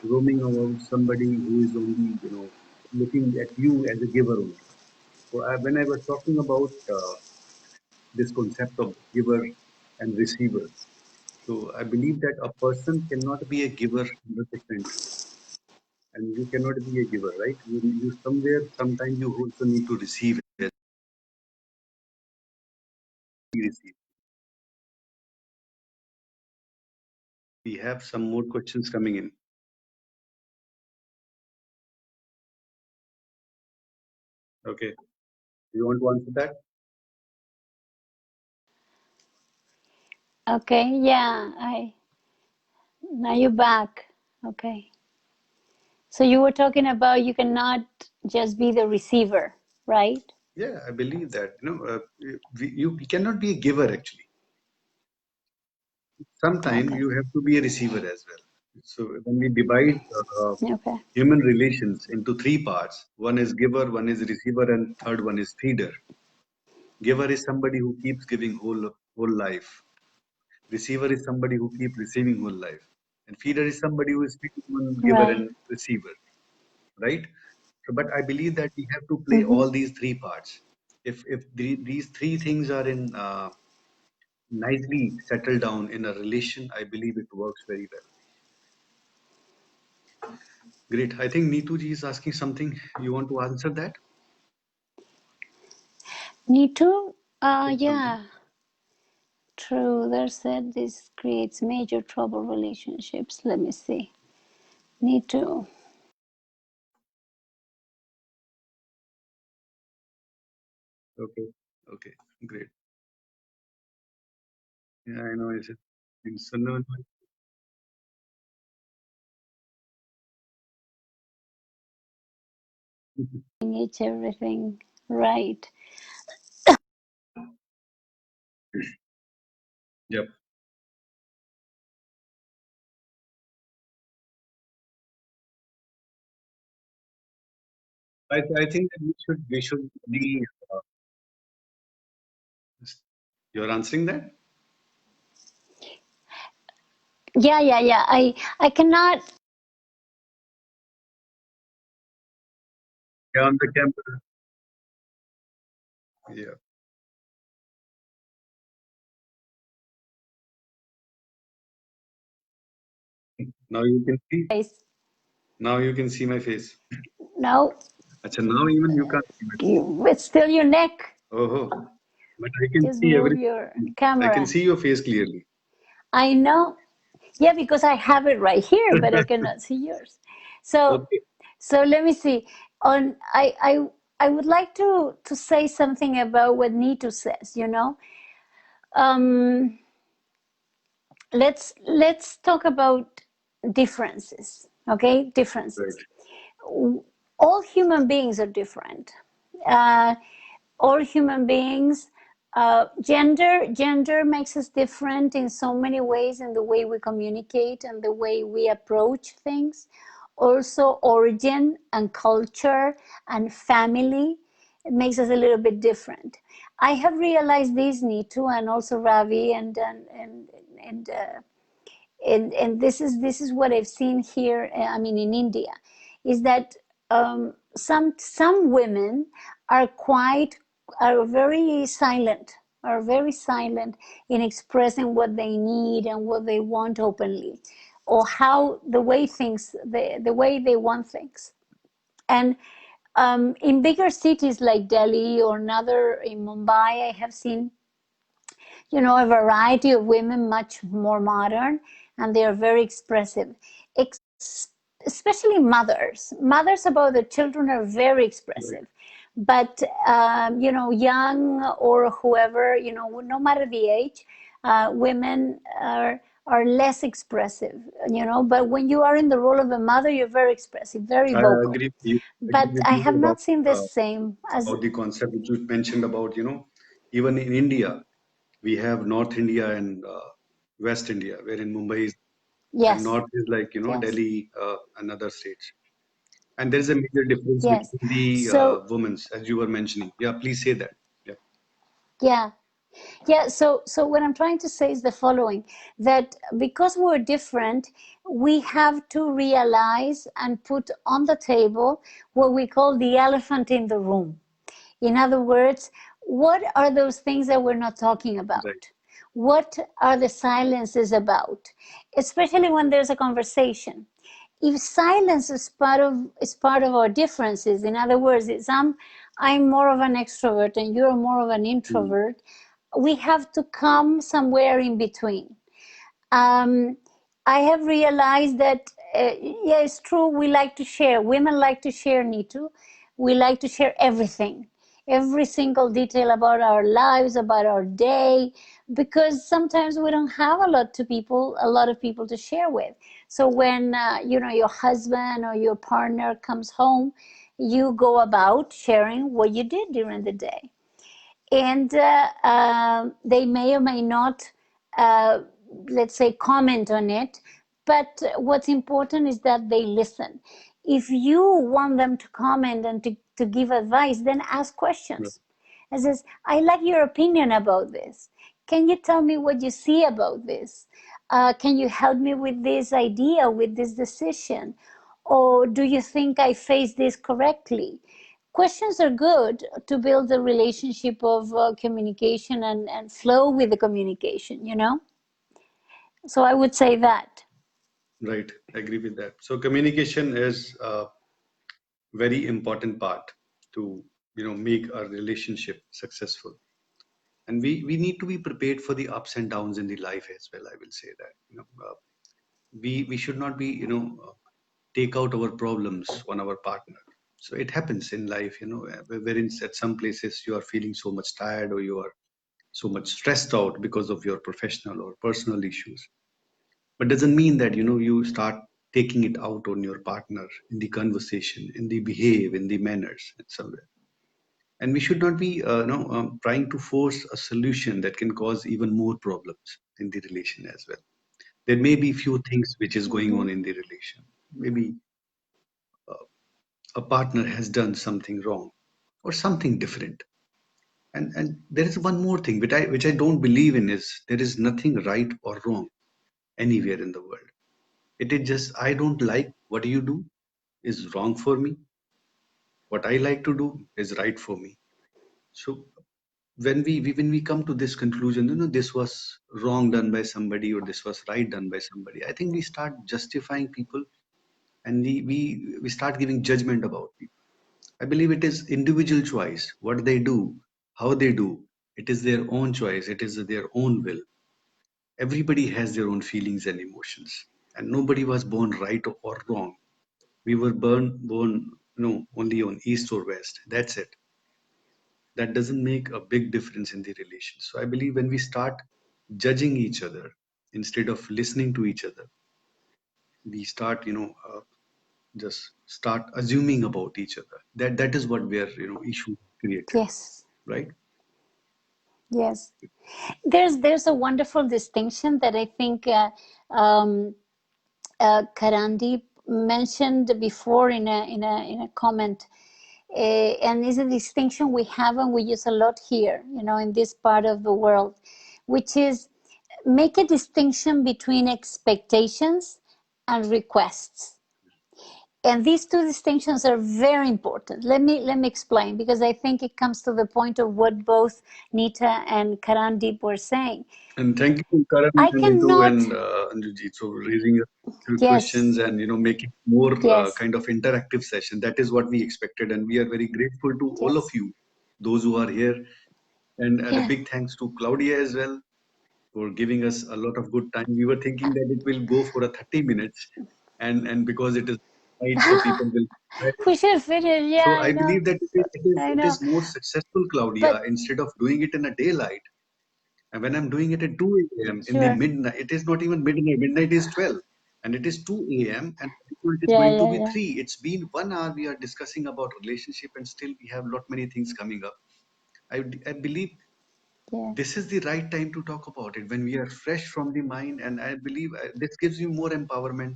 roaming around somebody who is only, looking at you as a giver only. So when I was talking about this concept of giver and receiver, so I believe that a person cannot be a giver 100%, and you cannot be a giver, right? You somewhere, sometimes you also need to receive as we receive. We have some more questions coming in. Okay, you want to answer that? Okay. Yeah. I Now you're back. Okay. So you were talking about you cannot just be the receiver, right? Yeah, I believe that. You cannot be a giver actually. Sometimes Okay. you have to be a receiver as well. So when we divide Okay. human relations into three parts, one is giver, one is receiver, and third one is feeder. Giver is somebody who keeps giving whole life. Receiver is somebody who keeps receiving whole life. And feeder is somebody who is between one giver Right. and receiver, right? So, but I believe that we have to play Mm-hmm. all these three parts. If these three things are in nicely settled down in a relation, I believe it works very well. Great. I think Neetu ji is asking something. You want to answer that? Need to? Say something. Yeah. True. They said this creates major trouble relationships. Let me see. Need to. Okay. Okay. Great. Yeah, I know. So no, no. It's everything. Right. Yep. I think that we should be. You're answering that? Yeah. Yeah. Yeah. I cannot. Yeah, on the camera. Yeah. Now you can see. Now you can see my face. No. Acha, now even you can't see my face. It's still your neck. Oh, but I can Just see move everything. your I can camera. see your face clearly. I know. Yeah, because I have it right here, but I cannot see yours. So, Okay. so let me see. On I would like to say something about what Nito says. Um, let's talk about differences. Okay, Right. differences. All human beings are different. Uh, all human beings. Gender makes us different in so many ways, in the way we communicate and the way we approach things. Also, origin and culture and family, it makes us a little bit different. I have realized this, Neetu, and also Ravi, and this is what I've seen here. I mean, in India, is that some women are quite are very silent, are very silent in expressing what they need and what they want openly, or how the way they want things. And in bigger cities like Delhi or another in Mumbai, I have seen, a variety of women, much more modern, and they are very expressive. Especially mothers about their children are very Right. expressive. But young or whoever, no matter the age, women are less expressive. But when you are in the role of a mother, you're very expressive, very I vocal. agree But with I you have not seen the same as. about the concept which you mentioned about, even in India, we have North India and West India, wherein Mumbai is, and Yes, North is like, yes, Delhi and other states. And there is a major difference yes. between the So women's, as you were mentioning. Yeah, please say that. Yeah, yeah. Yeah, so what I'm trying to say is the following, that because we're different, we have to realize and put on the table what we call the elephant in the room. In other words, what are those things that we're not talking right. about? What are the silences about? Especially when there's a conversation. If silence is part of our differences, in other words, I'm more of an extrovert and you're more of an Mm, introvert, we have to come somewhere in between. um, I have realized that, yeah, it's true. We like to share. Women like to share, Nitu. We like to share everything, every single detail about our lives, about our day, because sometimes we don't have a lot of people to share with. So when your husband or your partner comes home, you go about sharing what you did during the day, and they may or may not, uh, let's say, comment on it. But what's important is that they listen. If you want them to comment and to give advice, then ask right. questions. And says, I like your opinion about this. Can you tell me what you see about this? Can you help me with this idea, with this decision? Or do you think I face this correctly? Questions are good to build a relationship of communication and flow with the communication. So I would say that. Right. Agree with that. So communication is a very important part to, make a relationship successful. And we need to be prepared for the ups and downs in the life as well. I will say that, we should not be, take out our problems on our partner. So it happens in life, wherein at some places you are feeling so much tired or you are so much stressed out because of your professional or personal issues. But doesn't mean that, you start taking it out on your partner in the conversation, in the behave, in the manners, and somewhere. And we should not be, trying to force a solution that can cause even more problems in the relation as well. There may be few things which is going Hmm. on in the relation. Maybe a partner has done something wrong or something different. And there is one more thing which I don't believe in, is there is nothing right or wrong anywhere in the world. It is just, I don't like what you do is wrong for me. What I like to do is right for me. So when we come to this conclusion, this was wrong done by somebody or this was right done by somebody, I think we start justifying people, and we start giving judgment about people. I believe it is individual choice what they do, how they do. It is their own choice. It is their own will. Everybody has their own feelings and emotions, and nobody was born right or wrong. We were born, only on east or west. That's it. That doesn't make a big difference in the relation. So I believe when we start judging each other instead of listening to each other, we start, just start assuming about each other. That is what where, issue created. Yes. right? Yes. There's a wonderful distinction that I think um, Karandi mentioned before in a comment, and is a distinction we have and we use a lot here, in this part of the world, which is make a distinction between expectations and requests. And these two distinctions are very important. Let me explain, because I think it comes to the point of what both Nita and Karandeep were saying. And thank you, Karan I and Nitu cannot. and Anjuji, so raising questions Yes, and making more yes, kind of interactive session. That is what we expected, and we are very grateful to all of yes, you, those who are here, and a yeah. big thanks to Claudia as well for giving us a lot of good time. We were thinking that it will go for a 30 minutes, and because it is night, so people will. We should finish. Yeah, So I I know. believe that I it know. is more successful, Claudia, But instead of doing it in a daylight. And when I'm doing it at 2 a.m. in the sure. midnight, it is not even midnight. Midnight is 12, and it is 2 a.m. and it is Yeah, going to yeah, be yeah, 3. It's been 1 hour. We are discussing about relationship, and still we have lot many things coming up. I believe yeah, this is the right time to talk about it when we are fresh from the mind, and I believe this gives you more empowerment,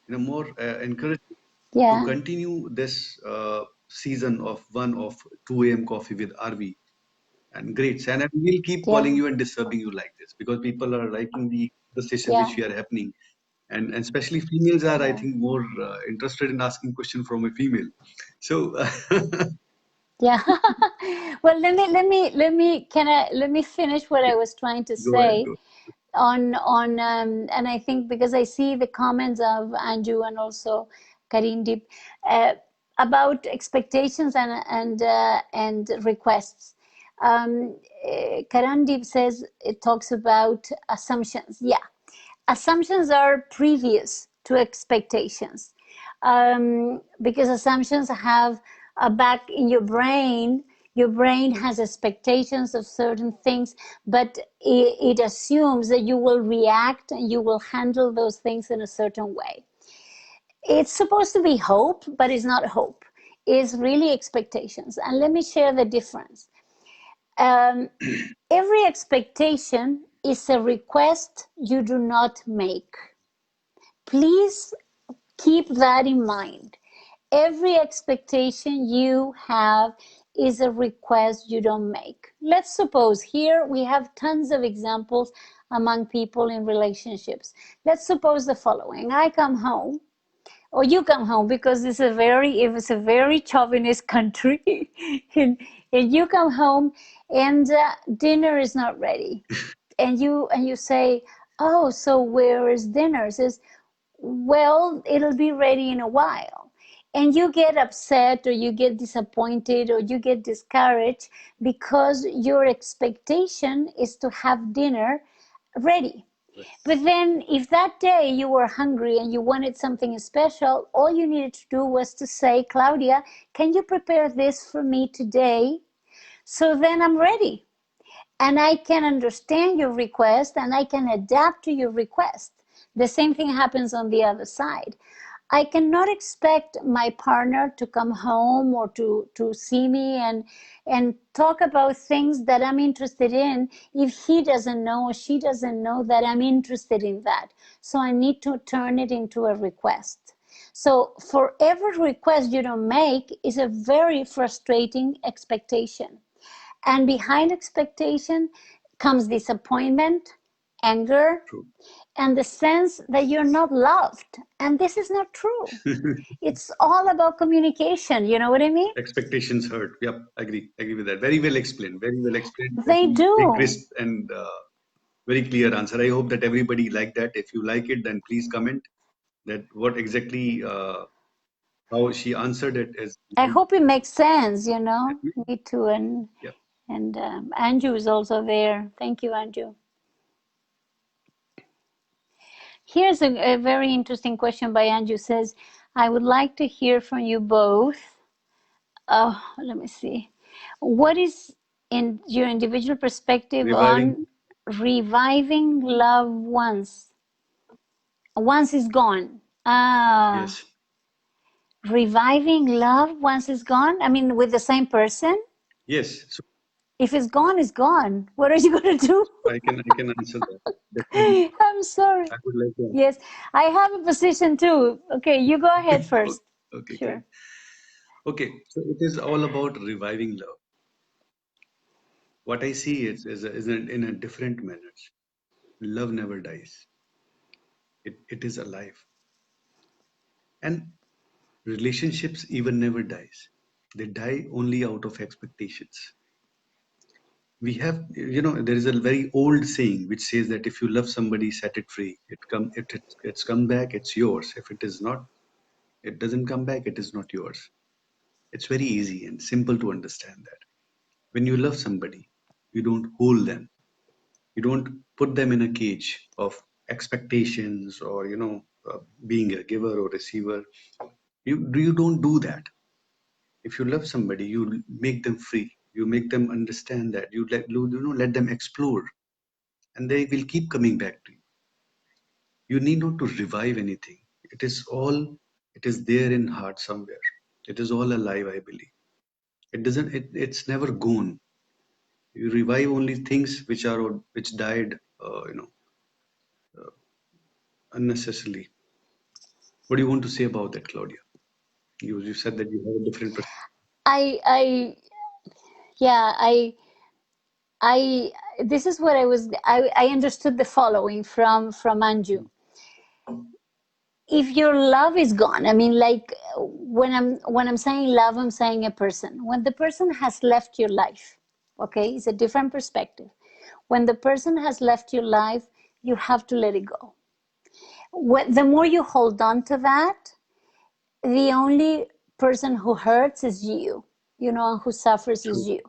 more encouragement to yeah, continue this season of one of 2 a.m. coffee with RV. And great, and we'll keep calling yeah, you and disturbing you like this because people are liking the session which yeah, we are happening, and especially females are, I yeah, think, more interested in asking question from a female. So yeah. Well, let me finish what I was trying to go ahead, say go. on and I think because I see the comments of Anju and also Karindeep uh, about expectations and requests. Karandeep says it talks about assumptions. Yeah, assumptions are previous to expectations, because assumptions have a back in your brain. Your brain has expectations of certain things, but it assumes that you will react and you will handle those things in a certain way. It's supposed to be hope, but it's not hope. It's really expectations. And let me share the difference. Um, every expectation is a request you do not make. Please keep that in mind. Every expectation you have is a request you don't make. Let's suppose here we have tons of examples among people in relationships. Let's suppose the following. I come home, or you come home, because it's a very chauvinist country, and you come home and dinner is not ready, and you say, oh, so where is dinner? Says, well, it'll be ready in a while. And you get upset or you get disappointed or you get discouraged because your expectation is to have dinner ready. But then, if that day you were hungry and you wanted something special, all you needed to do was to say, Claudia, can you prepare this for me today? So then I'm ready. And I can understand your request and I can adapt to your request. The same thing happens on the other side. I cannot expect my partner to come home or to see me and talk about things that I'm interested in if he doesn't know or she doesn't know that I'm interested in that. So I need to turn it into a request. So for every request you don't make is a very frustrating expectation. And behind expectation comes disappointment, anger, True. and the sense that you're not loved. And this is not true. It's all about communication. You know what I mean? Expectations hurt. Yep, agree with that. Very well explained, very well explained, They very do. crisp and very clear answer. I hope that everybody like that. If you like it, then please comment that what exactly how she answered it is. I hope it makes sense, Me too. And Yeah. and Anju is also there. Thank you, Anju. Here's a very interesting question by Anju. Says, I would like to hear from you both. Oh, let me see. What is in your individual perspective Reviving. on reviving love once it's gone? Yes. Reviving love once it's gone? I mean, with the same person? Yes. If it's gone, it's gone. What are you going to do? I can answer that. Definitely, I'm sorry. I would like to. Yes, I have a position too. Okay, you go ahead first. Okay, great. Sure. Okay, so it is all about reviving love. What I see in a different manner. Love never dies. It is alive. And relationships even never dies. They die only out of expectations. We have, there is a very old saying which says that if you love somebody, set it free. It's come back, it's yours. If it is not, it doesn't come back, it is not yours. It's very easy and simple to understand that. When you love somebody, you don't hold them. You don't put them in a cage of expectations or being a giver or receiver. You don't do that. If you love somebody, you make them free. You make them understand that let them explore, and they will keep coming back to you. You need not to revive anything. It is there in heart somewhere. It is all alive, I believe. It's never gone. You revive only things which died, unnecessarily. What do you want to say about that, Claudia? You said that you have a different perspective. I, yeah, I, this is what I understood the following from Anju. If your love is gone, I mean, like when I'm saying love, I'm saying a person. When the person has left your life, okay, it's a different perspective. When the person has left your life, you have to let it go. The more you hold on to that, the only person who hurts is you, and who suffers is True. you.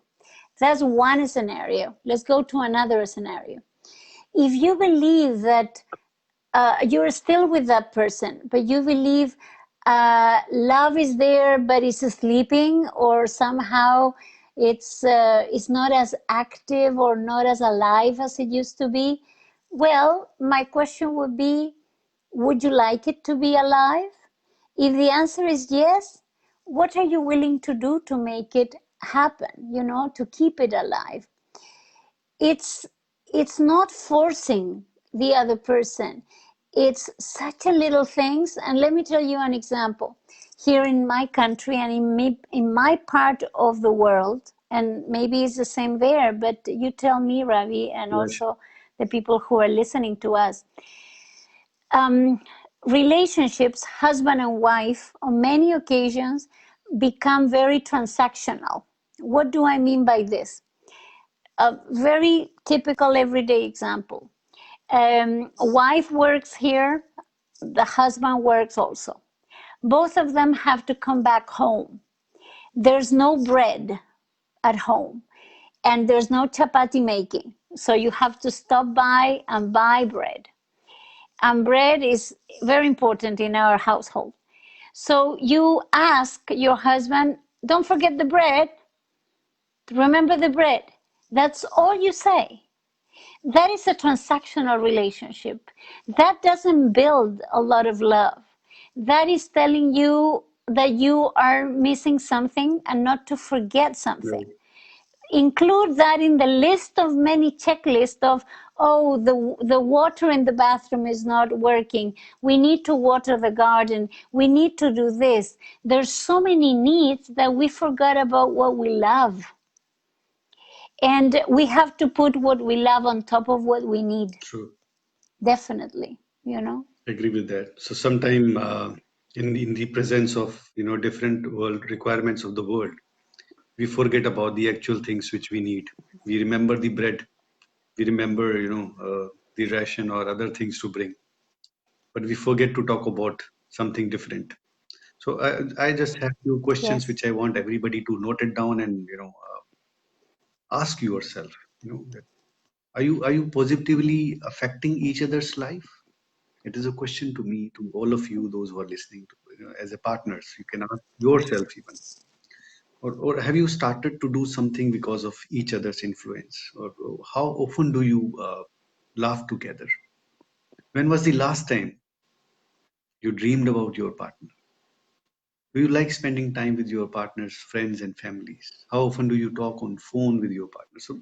That's one scenario. Let's go to another scenario. If you believe that you're still with that person, but you believe love is there, but it's sleeping, or somehow it's not as active or not as alive as it used to be. Well, my question would be, would you like it to be alive? If the answer is yes, what are you willing to do to make it happen, to keep it alive? it's it's not forcing the other person. It's such a little things. And let me tell you an example. Here in my country and in my part of the world, and maybe it's the same there, but you tell me, Ravi, and Yes. also the people who are listening to us. um, Relationships, husband and wife, on many occasions become very transactional. What do I mean by this? A very typical everyday example. Wife works here, the husband works also. Both of them have to come back home. There's no bread at home, and there's no chapati making. So you have to stop by and buy bread. And bread is very important in our household. So you ask your husband, don't forget the bread, remember the bread. That's all you say. That is a transactional relationship. That doesn't build a lot of love. That is telling you that you are missing something and not to forget something. Right. Include that in the list of many checklists of, oh, the water in the bathroom is not working. We need to water the garden. We need to do this. There's so many needs that we forgot about what we love. And we have to put what we love on top of what we need. True. Definitely, you know. Agree with that. So sometime in the presence of different world requirements of the world, we forget about the actual things which we need. We remember the bread. We remember the ration or other things to bring, but we forget to talk about something different. So I just have few questions Yes. which I want everybody to note it down and ask yourself. That are you positively affecting each other's life? It is a question to me, to all of you, those who are listening to, as a partners. You can ask yourself even, or have you started to do something because of each other's influence, or how often do you laugh together? When was the last time you dreamed about your partner? Do you like spending time with your partners, friends, and families? How often do you talk on phone with your partner? So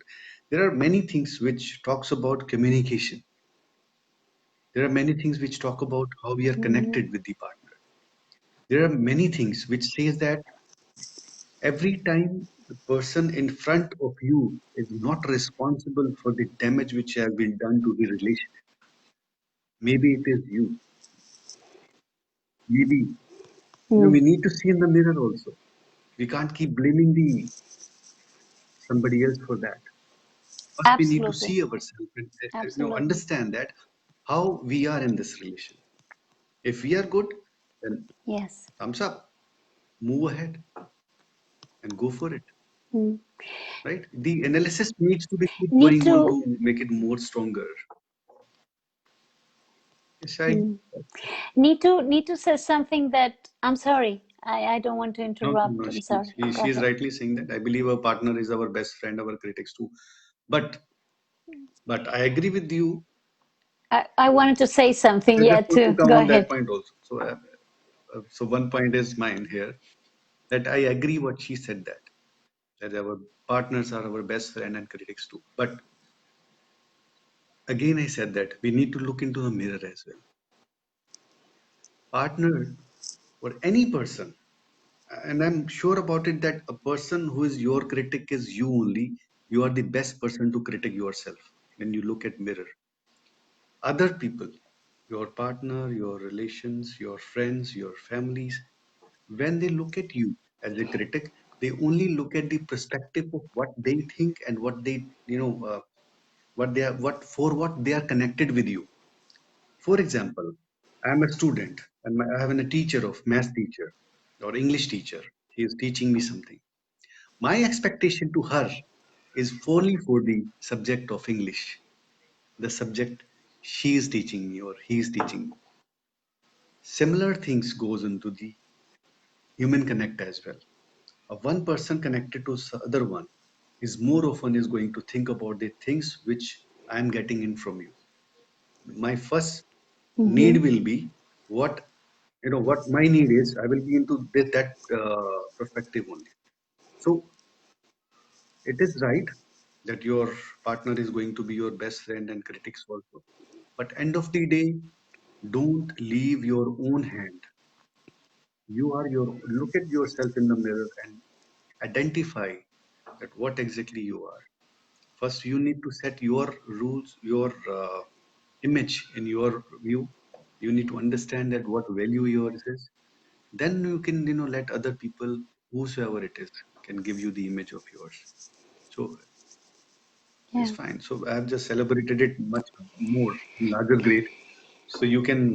there are many things which talks about communication. There are many things which talk about how we are Mm-hmm. connected with the partner. There are many things which says that every time the person in front of you is not responsible for the damage which has been done to the relationship. Maybe it is you. Maybe we need to see in the mirror also. We can't keep blaming the somebody else for that. First, we need to Absolutely. see ourselves and Absolutely. understand that how we are in this relation. If we are good, then Yes. thumbs up, move ahead and go for it. Mm. Right? The analysis needs to be keep Need going on to to make it more stronger. Yes, I mm. Need to say something that I'm sorry. I don't want to no, interrupt. no, I'm sorry. Go she is ahead. rightly saying that. I believe our partner is our best friend, our critics too. But I agree with you. I wanted to say something. I Yeah, just want to too. come Go on that ahead. point also. So one point is mine here that I agree what she said that our partners are our best friend and critics too. But again, I said that we need to look into the mirror as well. Partner or any person, and I'm sure about it that a person who is your critic is you only. You are the best person to critic yourself when you look at mirror. Other people, your partner, your relations, your friends, your families, when they look at you as a critic, they only look at the perspective of what they think and what they, what they are, what they are connected with you. For example, I'm a student and I have a teacher of math teacher or English teacher. He is teaching me something. My expectation to her is fully for the subject of English, the subject she is teaching me or he is teaching me. Similar things goes into the human connect as well. A one person connected to other one is more often is going to think about the things which I am getting in from you. My first need Mm-hmm. will be what what my need is. I will be into that perspective only. So it is right that your partner is going to be your best friend and critics also. But end of the day, don't leave your own hand. You are your look at yourself in the mirror and identify that what exactly you are. First, you need to set your rules, your image in your view. You need to understand that what value yours is. Then you can let other people, whosoever it is, can give you the image of yours. So it's Yeah. fine. So I have just celebrated it much more larger grade. So you can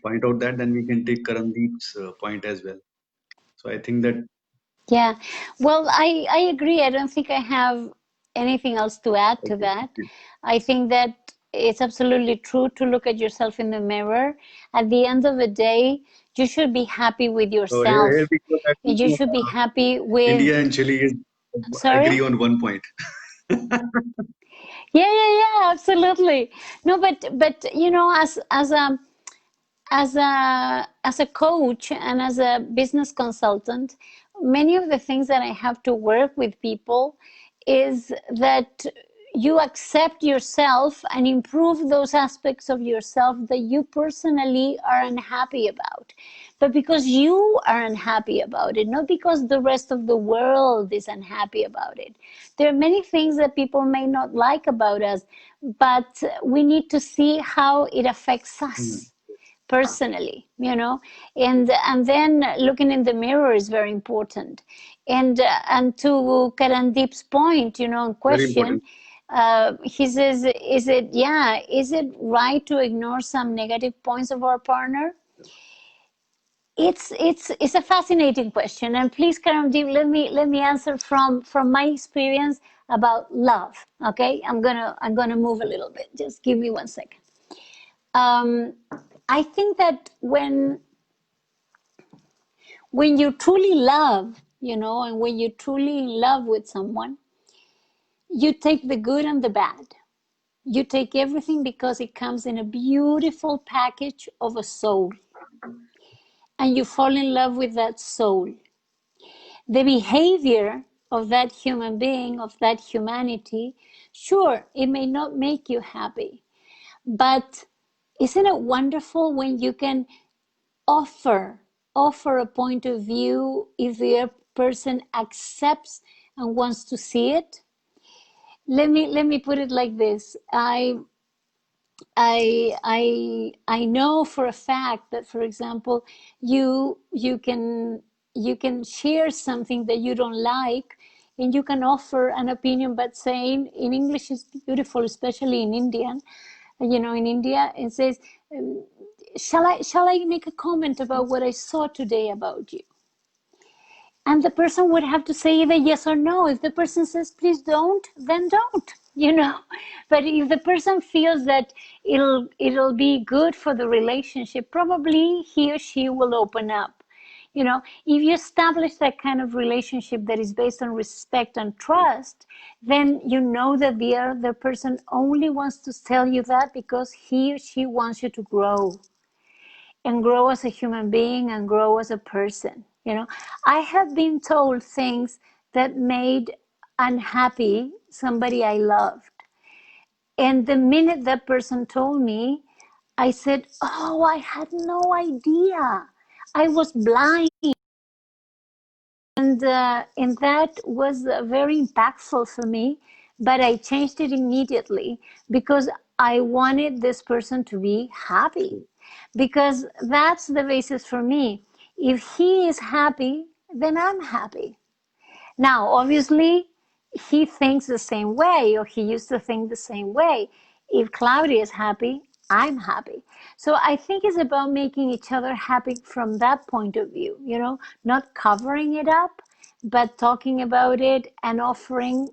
point out that, then we can take Karandeep's point as well. So I think that Yeah. Well, I agree. I don't think I have anything else to add to okay, that. okay. I think that it's absolutely true to look at yourself in the mirror. At the end of the day, you should be happy with So here yourself. we go that And you should be happy with, India and Chile is agree sorry? on one point. Yeah, yeah, yeah, absolutely. No, but as a coach and as a business consultant, many of the things that I have to work with people is that you accept yourself and improve those aspects of yourself that you personally are unhappy about, but because you are unhappy about it, not because the rest of the world is unhappy about it. There are many things that people may not like about us, but we need to see how it affects Hmm. us personally, and then looking in the mirror is very important. And to Karandeep's point, Very question, important. he says, is it right to ignore some negative points of our partner? It's a fascinating question, and please, Karandeep, let me answer from my experience about love. Okay, I'm gonna move a little bit. Just give me 1 second. um, I think that when you truly love, and when you truly in love with someone, you take the good and the bad. You take everything because it comes in a beautiful package of a soul. and you fall in love with that soul. The behavior of that human being, of that humanity, sure, it may not make you happy, but isn't it wonderful when you can offer offer a point of view if the other person accepts and wants to see it? Let me put it like this. I know for a fact that, for example, you can share something that you don't like, and you can offer an opinion, but saying in English is beautiful, especially in Indian. In India, it says, shall I make a comment about what I saw today about you? And the person would have to say either yes or no. If the person says please don't, then don't. But if the person feels that it'll be good for the relationship, probably he or she will open up. If you establish that kind of relationship that is based on respect and trust, then you know that the other person only wants to tell you that because he or she wants you to grow and grow as a human being and grow as a person. I have been told things that made unhappy somebody I loved. And the minute that person told me, I said, oh, I had no idea. I was blind. And that was very impactful for me, but I changed it immediately because I wanted this person to be happy, because that's the basis for me. If he is happy, then I'm happy. Now, obviously, he thinks the same way, or he used to think the same way. If Claudia is happy, I'm happy. So I think it's about making each other happy from that point of view, not covering it up, but talking about it and offering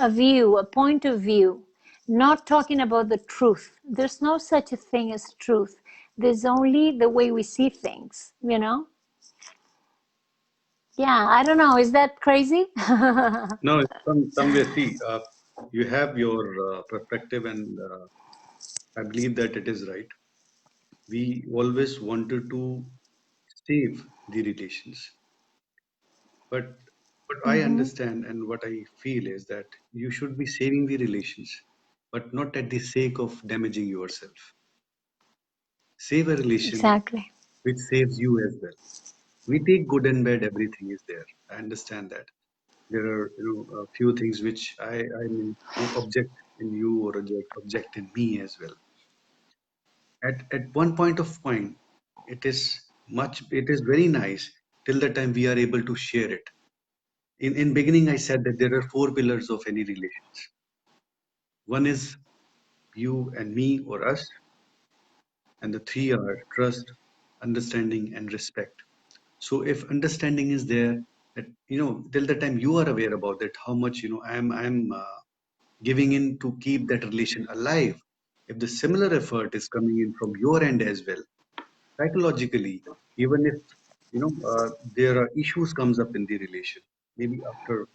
a view, a point of view, not talking about the truth. There's no such a thing as truth. There's only the way we see things. Yeah, I don't know. Is that crazy? No, somewhere, see, you have your perspective, and I believe that it is right. We always wanted to save the relations, but what I Hmm. understand and what I feel is that you should be saving the relations, but not at the sake of damaging yourself. Save a relation Exactly. which saves you as well. We take good and bad, everything is there. I understand that. There are, a few things which I mean, object in you or object in me as well. At one point, it is very nice till the time we are able to share it. In beginning, I said that there are four pillars of any relations. One is you and me or us, and the three are trust, understanding, and respect. So if understanding is there, that till the time you are aware about it, how much I'm giving in to keep that relation alive. If the similar effort is coming in from your end as well, psychologically, even if there are issues comes up in the relation, maybe after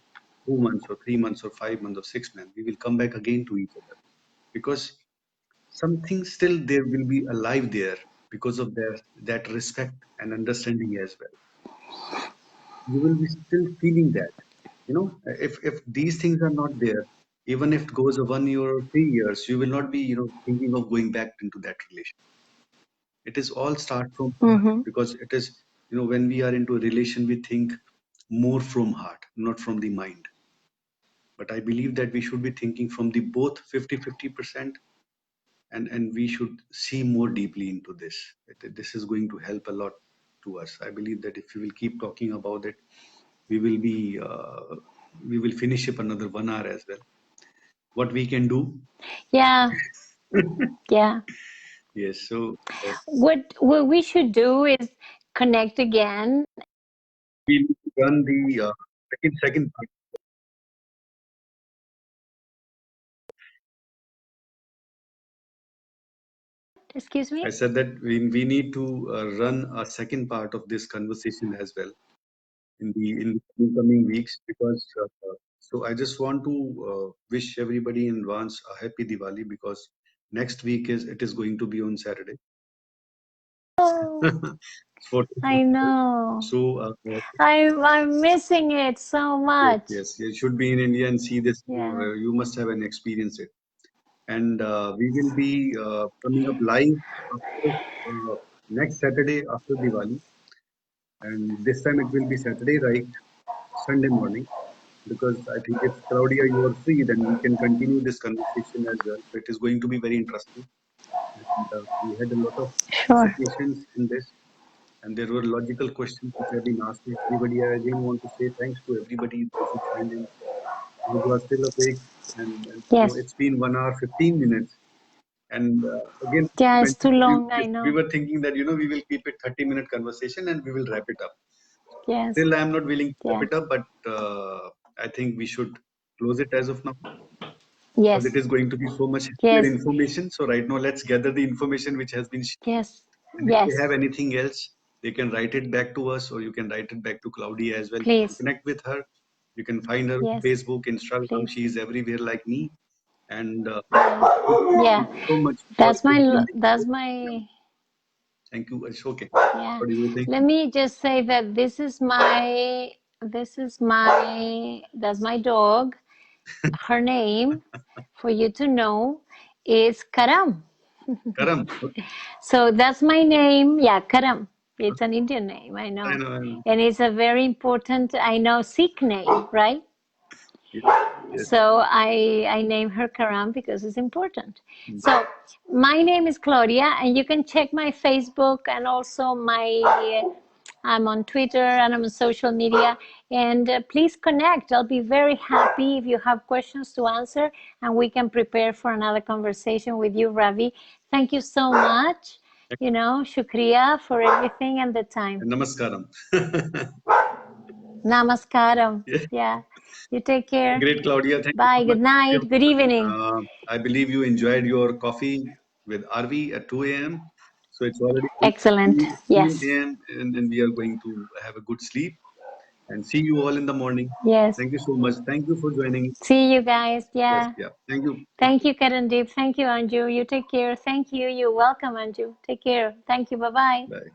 2 months or 3 months or 5 months or 6 months, we will come back again to each other because something still there will be alive there because of that respect and understanding as well. You will be still feeling that. If these things are not there, even if it goes a 1 year or 3 years, you will not be thinking of going back into that relation. It is all start from heart, Hmm. because it is when we are into a relation, we think more from heart, not from the mind. But I believe that we should be thinking from the both 50-50%, and we should see more deeply into this. This is going to help a lot to us. I believe that if we will keep talking about it, we will be we will finish up another 1 hour as well. What we can do? Yeah, yeah. Yes. So What we should do is connect again. we need to run the second part. Excuse I me? said that we need to run a second part of this conversation as well in the coming weeks, because so I just want to wish everybody in advance a happy Diwali, because next week is going to be on Saturday. Oh, photos I as well. know. So, I'm missing it so yes, much. yes, you should be in India and see this. Yeah, You must have an experience it. And we will be coming up live after, next Saturday after Diwali. And this time it will be Saturday, right? Sunday morning. Because I think if Claudia, you are free, then we can continue this conversation as well. So it is going to be very interesting. And we had a lot of sure. participations in this, and there were logical questions which have been asked to everybody. I again want to say thanks to everybody, those who joined in, those who are still awake. And Yes. it's been 1 hour, 15 minutes. And again, you Yeah, it's too mentioned long, I we know. were thinking that, we will keep it 30-minute conversation and we will wrap it up. Yes. Still, I am not willing to wrap Yeah. it up, but I think we should close it as of now because it Yes. is going to be so much heavier Yes. information. So right now, let's gather the information which has been shared. Yes. And if they Yes. have anything else, they can write it back to us, or you can write it back to Claudia as well. You can Please. connect with her. You can find her on Yes. Facebook, Instagram. Please. She is everywhere like me. And thank Yes. you, Yeah. thank you so much for joining the That's show. Yeah, my thank you. It's okay. yeah. What do you think? Let me just say that that's my dog. Her name, for you to know, is Karam. Karam. Okay. So that's my name. Yeah, Karam. It's an Indian name, I I know. know. I know. And it's a very important, I know, Sikh name, right? Yes. Yes. So I name her Karam because it's important. Mm. So my name is Claudia, and you can check my Facebook and also I'm on Twitter and I'm on social media. And please connect. I'll be very happy if you have questions to answer, and we can prepare for another conversation with you, Ravi. Thank you so much. Shukriya for everything and the time. Namaskaram. Namaskaram. Yeah. Yeah. You take care. Great, Claudia. Thank you so Bye. much. Good Thank you. night. Good evening. I believe you enjoyed your coffee with RV at 2 a.m. So it's already going to Excellent. be 3 Yes. a.m. And we are going to have a good sleep and see you all in the morning. Yes. Thank you so much. Thank you for joining. See you guys. Yes, Yeah. yeah. Thank you. Thank you, Karandeep. Thank you, Anju. You take care. Thank you. You're welcome, Anju. Take care. Thank you. Bye bye. Bye.